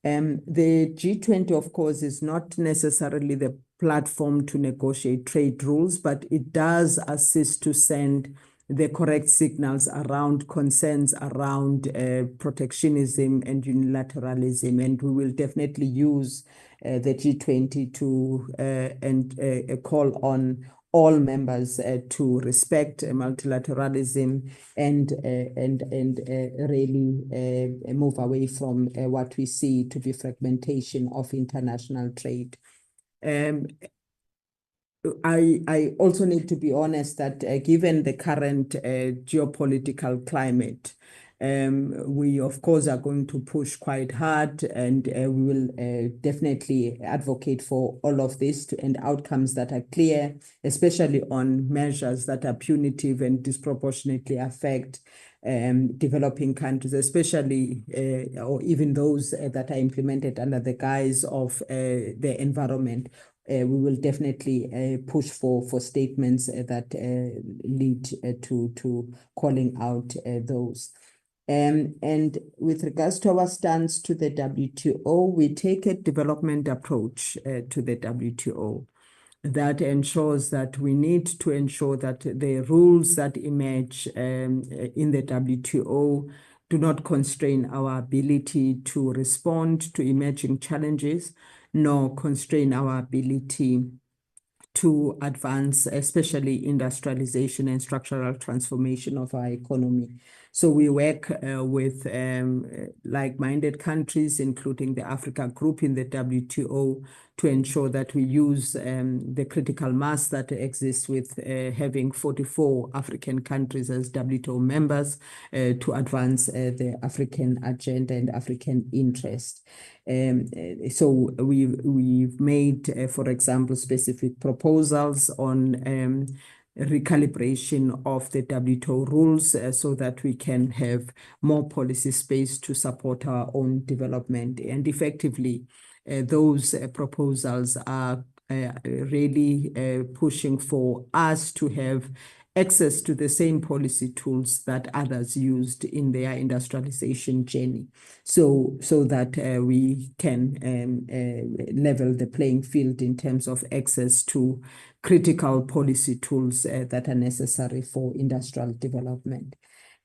The G20, of course, is not necessarily the platform to negotiate trade rules, but it does assist to send the correct signals around concerns around protectionism and unilateralism. And we will definitely use the G20 to call on all members to respect multilateralism and really move away from what we see to be fragmentation of international trade. I also need to be honest that given the current geopolitical climate, we of course are going to push quite hard, and we will definitely advocate for all of this and outcomes that are clear, especially on measures that are punitive and disproportionately affect developing countries, especially or even those that are implemented under the guise of the environment. We will definitely push for statements that lead to calling out those. And with regards to our stance to the WTO, we take a development approach to the WTO that ensures that we need to ensure that the rules that emerge in the WTO do not constrain our ability to respond to emerging challenges, nor constrain our ability to advance, especially industrialization and structural transformation of our economy. So we work with like-minded countries, including the Africa Group in the WTO, to ensure that we use the critical mass that exists with having 44 African countries as WTO members to advance the African agenda and African interest. So we've made, for example, specific proposals on recalibration of the WTO rules so that we can have more policy space to support our own development. And effectively, those proposals are really pushing for us to have access to the same policy tools that others used in their industrialization journey, so that we can level the playing field in terms of access to critical policy tools that are necessary for industrial development.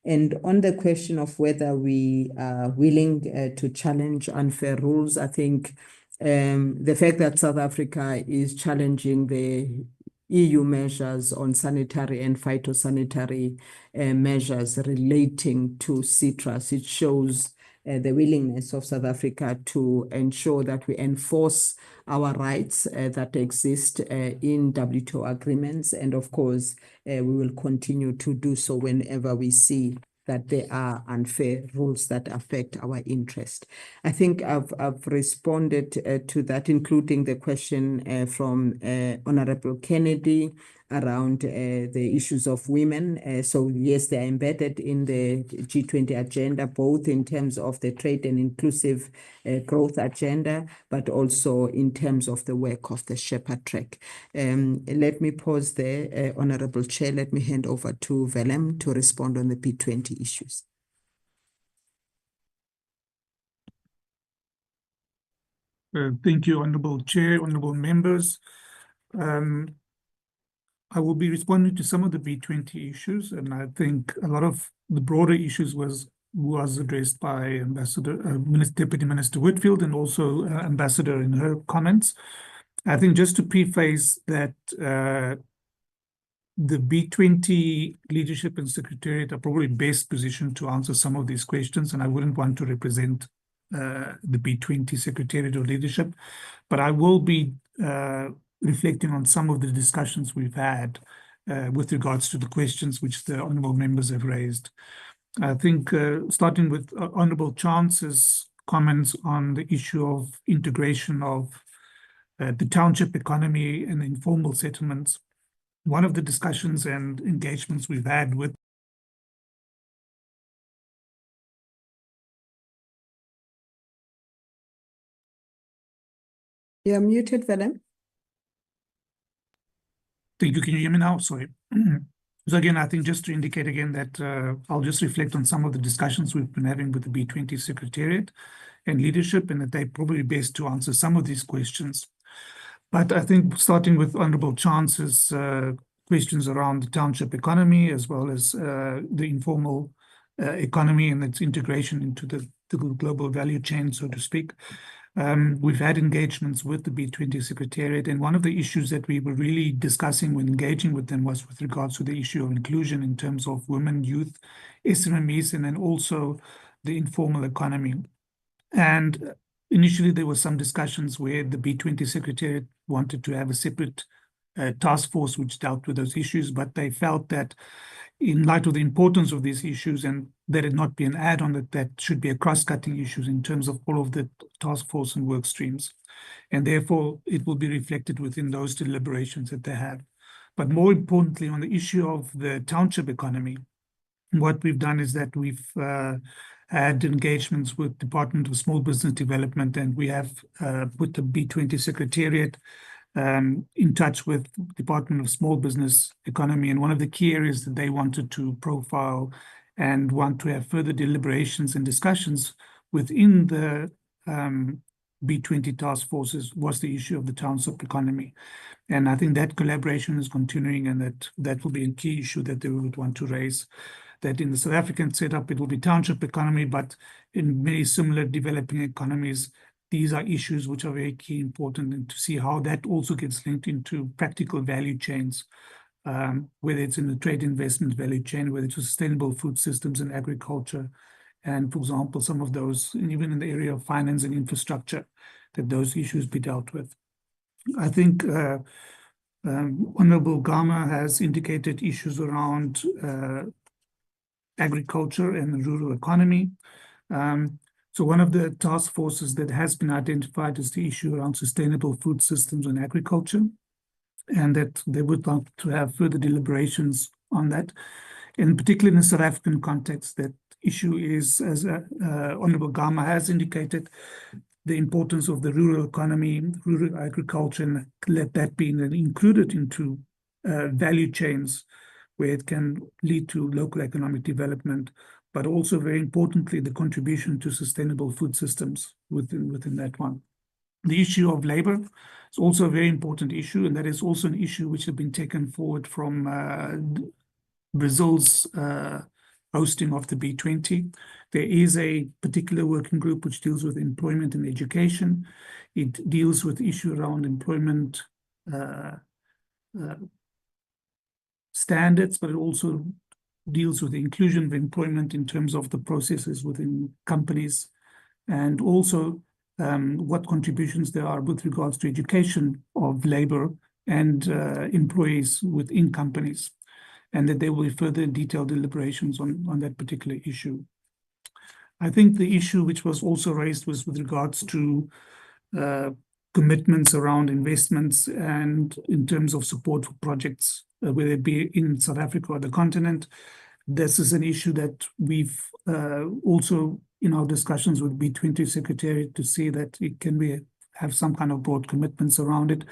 And on the question of whether we are willing to challenge unfair rules, I think the fact that South Africa is challenging the EU measures on sanitary and phytosanitary measures relating to citrus, it shows the willingness of South Africa to ensure that we enforce our rights that exist in WTO agreements. And of course, we will continue to do so whenever we see that there are unfair rules that affect our interest. I think I've responded to that, including the question from Honorable Kennedy around the issues of women. So yes, they are embedded in the G20 agenda, both in terms of the trade and inclusive growth agenda, but also in terms of the work of the Shepherd Track. Let me pause there, Honorable Chair. Let me hand over to Willem to respond on the P20 issues. Thank you, Honorable Chair, honorable members. I will be responding to some of the B20 issues, and I think a lot of the broader issues was addressed by Deputy Minister Whitfield and also Ambassador in her comments. I think just to preface that the B20 leadership and secretariat are probably best positioned to answer some of these questions, and I wouldn't want to represent the B20 secretariat or leadership, but I will be reflecting on some of the discussions we've had with regards to the questions which the honourable members have raised. I think starting with Honourable Chance's comments on the issue of integration of the township economy and informal settlements. One of the discussions and engagements we've had with You're muted, Willem. Thank you. Can you hear me now? Sorry. So again, I think just to indicate again that I'll just reflect on some of the discussions we've been having with the B20 Secretariat and leadership, and that they're probably best to answer some of these questions. But I think starting with Honourable Chance's questions around the township economy, as well as the informal economy and its integration into the global value chain, so to speak. We've had engagements with the B20 Secretariat, and one of the issues that we were really discussing when engaging with them was with regards to the issue of inclusion in terms of women, youth, SMMEs, and then also the informal economy. And initially, there were some discussions where the B20 Secretariat wanted to have a separate task force which dealt with those issues, but they felt that in light of the importance of these issues and that it not be an add-on, that should be a cross-cutting issues in terms of all of the task force and work streams. And therefore, it will be reflected within those deliberations that they have. But more importantly, on the issue of the township economy, what we've done is that we've had engagements with Department of Small Business Development, and we have put the B20 Secretariat in touch with Department of Small Business Economy. And one of the key areas that they wanted to profile and want to have further deliberations and discussions within the B20 task forces was the issue of the township economy. And I think that collaboration is continuing, and that will be a key issue that they would want to raise. That in the South African setup, it will be township economy, but in many similar developing economies, these are issues which are very key, important, and to see how that also gets linked into practical value chains, whether it's in the trade investment value chain, whether it's sustainable food systems and agriculture, and for example, some of those, and even in the area of finance and infrastructure, that those issues be dealt with. I think Honourable Gama has indicated issues around agriculture and the rural economy. So one of the task forces that has been identified is the issue around sustainable food systems and agriculture, and that they would like to have further deliberations on that. And particularly in the South African context, that issue is, as Honourable Gama has indicated, the importance of the rural economy, rural agriculture, and let that be included into value chains where it can lead to local economic development, but also very importantly, the contribution to sustainable food systems within that one. The issue of labor is also a very important issue, and that is also an issue which has been taken forward from Brazil's hosting of the B20. There is a particular working group which deals with employment and education. It deals with the issue around employment standards, but it also deals with the inclusion of employment in terms of the processes within companies, and also what contributions there are with regards to education of labor and employees within companies, and that there will be further detailed deliberations on that particular issue. I think the issue which was also raised was with regards to commitments around investments and in terms of support for projects, whether it be in South Africa or the continent. This is an issue that we've also, in our discussions with B20 Secretariat, to see that it can have some kind of broad commitments around it.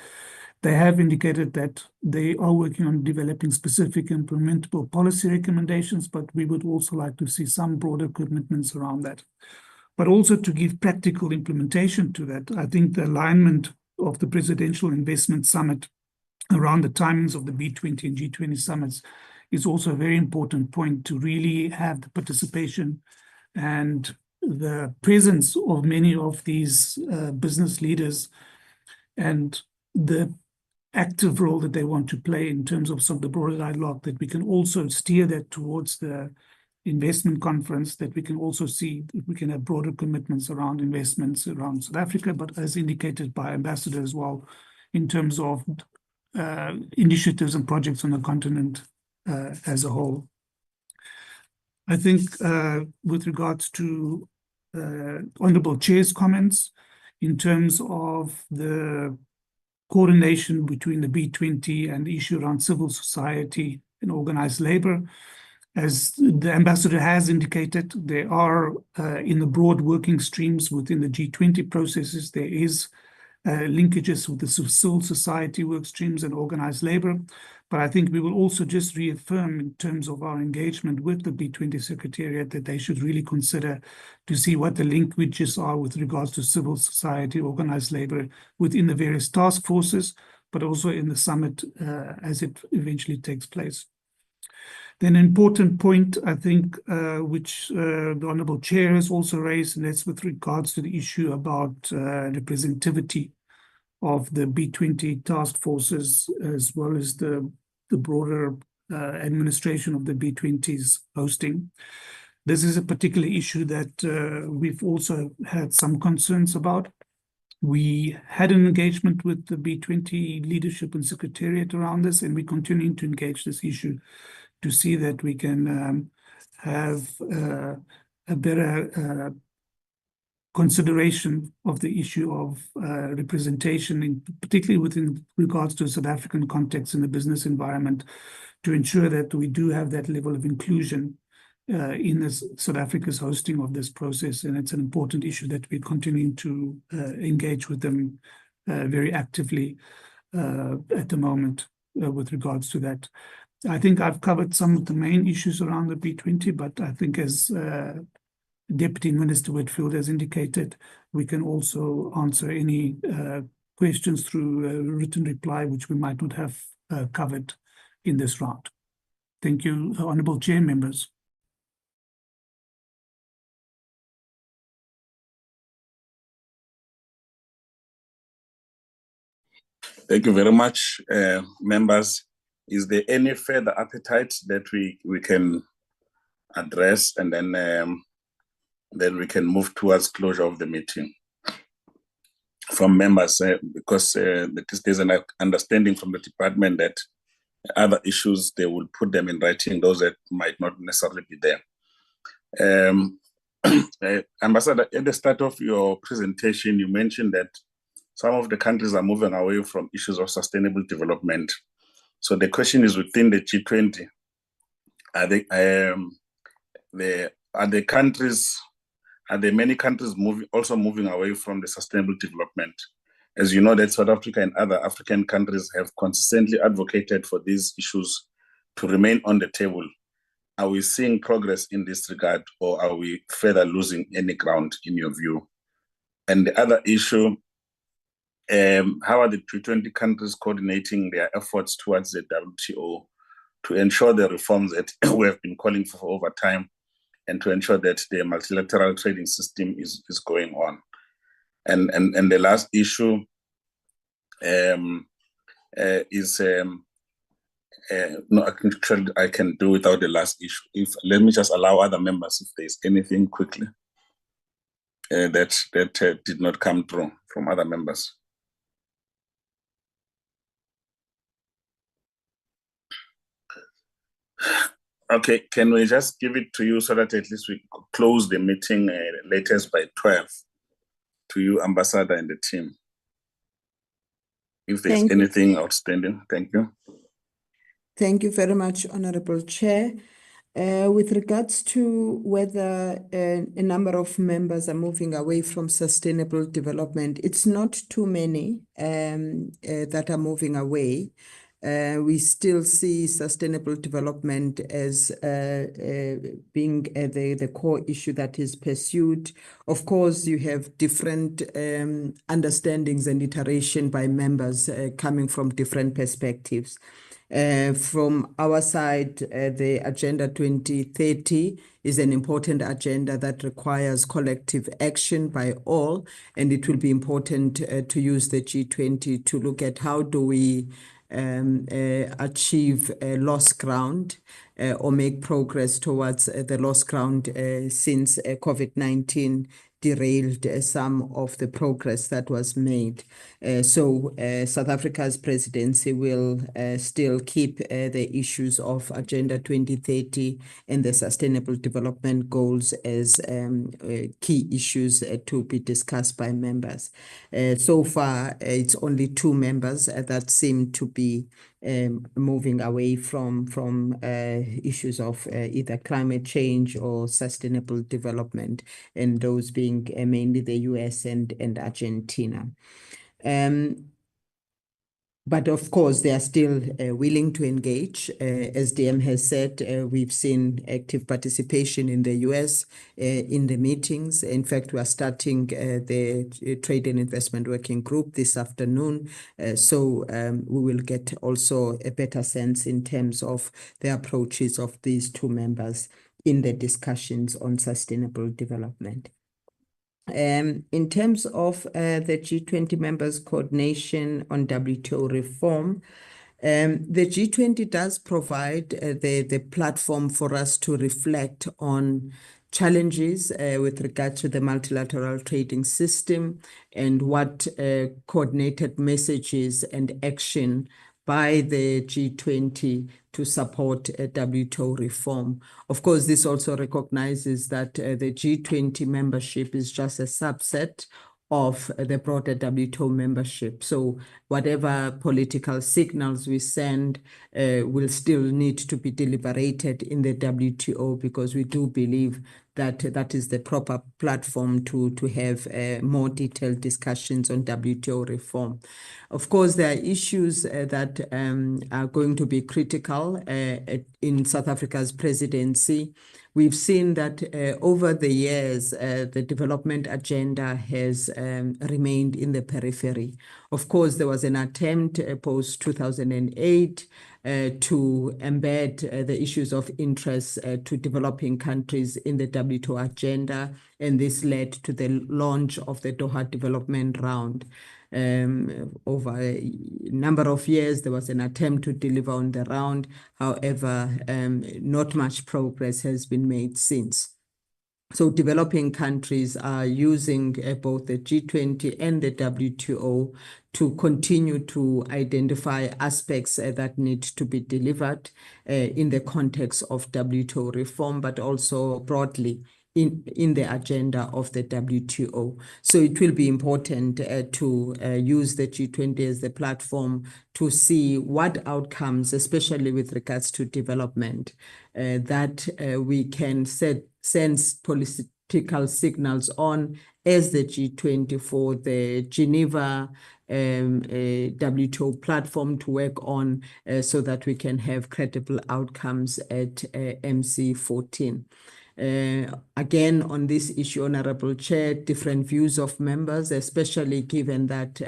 They have indicated that they are working on developing specific implementable policy recommendations, but we would also like to see some broader commitments around that. But also to give practical implementation to that, I think the alignment of the Presidential Investment Summit around the timings of the B20 and G20 summits is also a very important point, to really have the participation and the presence of many of these business leaders, and the active role that they want to play in terms of some of the broader dialogue, that we can also steer that towards the investment conference, that we can also see if we can have broader commitments around investments around South Africa, but as indicated by Ambassador as well, in terms of initiatives and projects on the continent as a whole. I think with regards to Honourable Chair's comments, in terms of the coordination between the B20 and the issue around civil society and organised labour, as the Ambassador has indicated, there are in the broad working streams within the G20 processes, there is linkages with the civil society work streams and organised labour. But I think we will also just reaffirm in terms of our engagement with the B20 Secretariat that they should really consider to see what the linkages are with regards to civil society, organised labour within the various task forces, but also in the summit as it eventually takes place. Then an important point, I think, which the Honourable Chair has also raised, and that's with regards to the issue about representativity of the B20 task forces, as well as the broader administration of the B20's hosting. This is a particular issue that we've also had some concerns about. We had an engagement with the B20 leadership and secretariat around this, and we're continuing to engage this issue to see that we can have a better consideration of the issue of representation, particularly within regards to South African context in the business environment, to ensure that we do have that level of inclusion in this South Africa's hosting of this process. And it's an important issue that we're continuing to engage with them very actively at the moment with regards to that. I think I've covered some of the main issues around the B20, but I think as Deputy Minister Whitfield has indicated, we can also answer any questions through a written reply, which we might not have covered in this round. Thank you, Honourable Chair, members. Thank you very much, members. Is there any further appetite that we can address, and then we can move towards closure of the meeting from members, because there's an understanding from the department that other issues, they will put them in writing, those that might not necessarily be there. Ambassador, at the start of your presentation, you mentioned that some of the countries are moving away from issues of sustainable development. So the question is, within the G20, are there many countries also moving away from the sustainable development? As you know, that South Africa and other African countries have consistently advocated for these issues to remain on the table. Are we seeing progress in this regard, or are we further losing any ground in your view? And the other issue, how are the G20 countries coordinating their efforts towards the WTO to ensure the reforms that we have been calling for over time, and to ensure that the multilateral trading system is going on? And the last issue is no, actually I can do without the last issue. Let me just allow other members if there's anything quickly that did not come through from other members. Okay, can we just give it to you so that at least we close the meeting latest by 12? To you, Ambassador, and the team. If there's anything outstanding, thank you. Thank you very much, Honourable Chair. With regards to whether a number of members are moving away from sustainable development, it's not too many that are moving away. We still see sustainable development as being the core issue that is pursued. Of course, you have different understandings and iteration by members coming from different perspectives. From our side, the Agenda 2030 is an important agenda that requires collective action by all, and it will be important to use the G20 to look at how do we achieve lost ground or make progress towards the lost ground since COVID-19 derailed some of the progress that was made. So South Africa's presidency will still keep the issues of Agenda 2030 and the Sustainable Development Goals as key issues to be discussed by members. So far, it's only 2 members that seem to be moving away from issues of either climate change or sustainable development, and those being mainly the US and Argentina. But of course, they are still willing to engage. As DM has said, we've seen active participation in the US in the meetings. In fact, we are starting the Trade and Investment Working Group this afternoon. So we will get also a better sense in terms of the approaches of these 2 members in the discussions on sustainable development. In terms of the G20 members' coordination on WTO reform, the G20 does provide the platform for us to reflect on challenges with regard to the multilateral trading system and what coordinated messages and action by the G20 to support WTO reform. Of course, this also recognizes that the G20 membership is just a subset of the broader WTO membership. So whatever political signals we send will still need to be deliberated in the WTO, because we do believe that that is the proper platform to have more detailed discussions on WTO reform. Of course, there are issues that are going to be critical in South Africa's presidency. We've seen that over the years, the development agenda has remained in the periphery. Of course, there was an attempt post-2008 to embed the issues of interest to developing countries in the WTO agenda, and this led to the launch of the Doha Development Round. Over a number of years, there was an attempt to deliver on the round. However, not much progress has been made since. So developing countries are using both the G20 and the WTO to continue to identify aspects that need to be delivered in the context of WTO reform, but also broadly in the agenda of the WTO. So it will be important to use the G20 as the platform to see what outcomes, especially with regards to development, that we can sense political signals on as the G20 for the Geneva WTO platform to work on so that we can have credible outcomes at MC14. Again, on this issue, Honorable Chair, different views of members, especially given that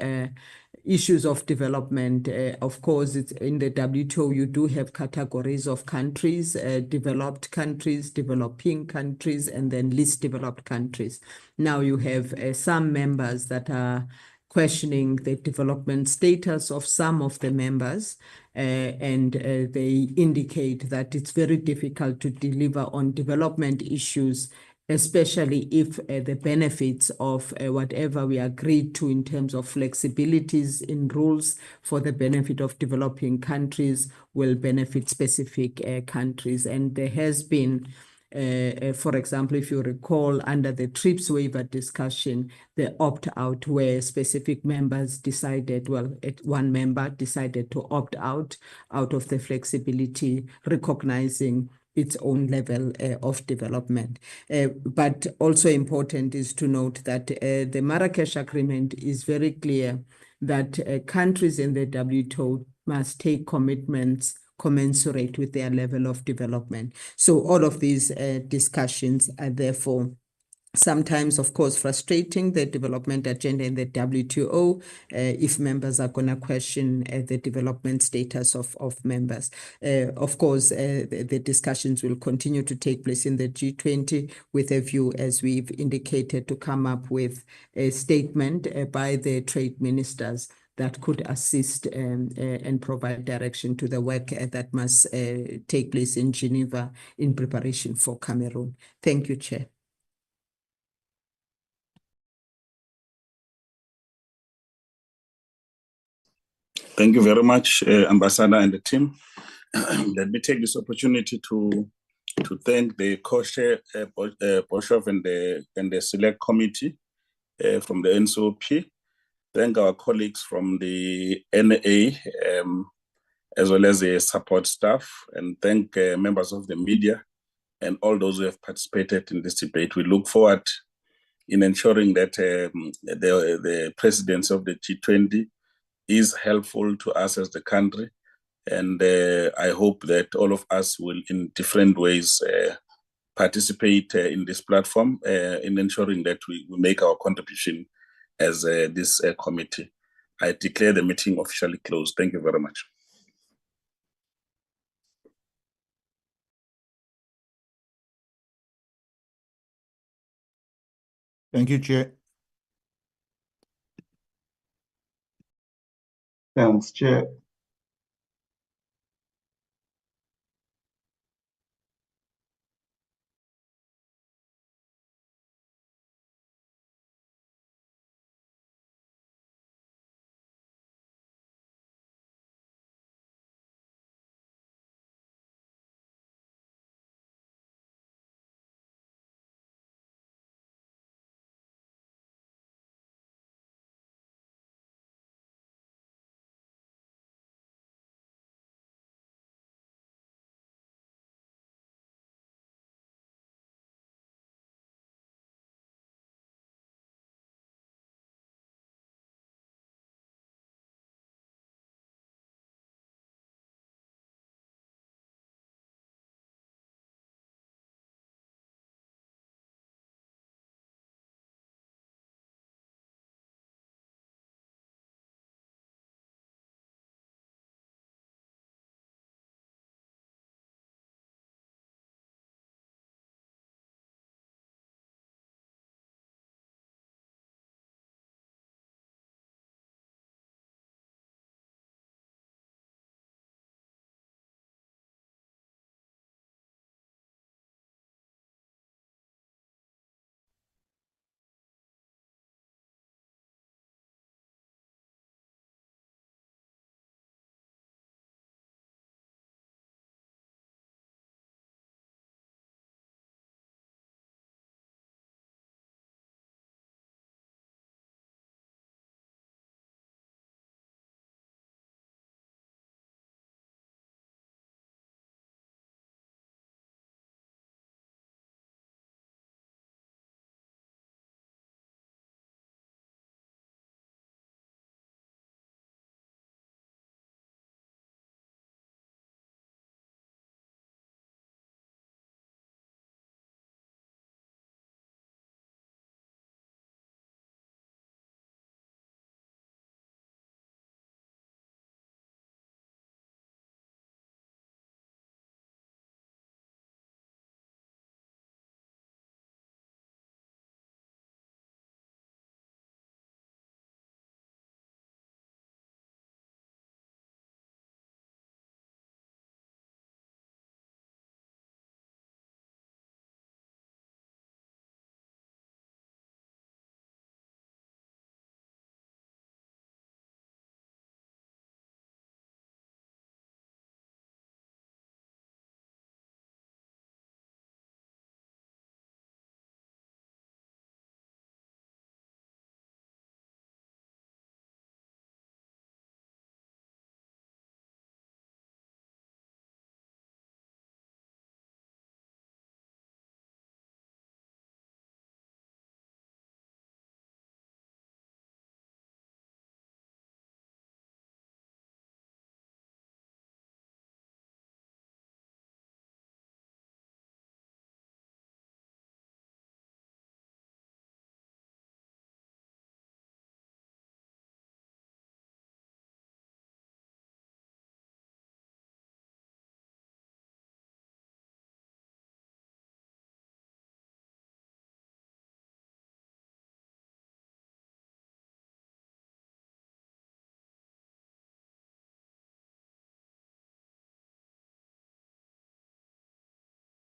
issues of development, of course, it's in the WTO, you do have categories of countries, developed countries, developing countries, and then least developed countries. Now you have some members that are questioning the development status of some of the members, and they indicate that it's very difficult to deliver on development issues, especially if the benefits of whatever we agreed to in terms of flexibilities in rules for the benefit of developing countries will benefit specific countries. And there has been for example, if you recall, under the TRIPS waiver discussion, the opt-out where specific members decided, well, one member decided to opt out of the flexibility, recognizing its own level of development. But also important is to note that the Marrakesh Agreement is very clear that countries in the WTO must take commitments commensurate with their level of development. So all of these discussions are therefore sometimes, of course, frustrating the development agenda in the WTO if members are going to question the development status of members. Of course, the discussions will continue to take place in the G20 with a view, as we've indicated, to come up with a statement by the trade ministers that could assist and provide direction to the work that must take place in Geneva in preparation for Cameroon. Thank you, Chair. Thank you very much, Ambassador and the team. Let me take this opportunity to thank the co-chair, Boshoff, and the select committee from the NCOP. Thank our colleagues from the NA, as well as the support staff, and thank members of the media and all those who have participated in this debate. We look forward in ensuring that the presidency of the G20 is helpful to us as the country. And I hope that all of us will, in different ways, participate in this platform in ensuring that we make our contribution as this committee. I declare the meeting officially closed. Thank you very much. Thank you, Chair. Thanks, Chair.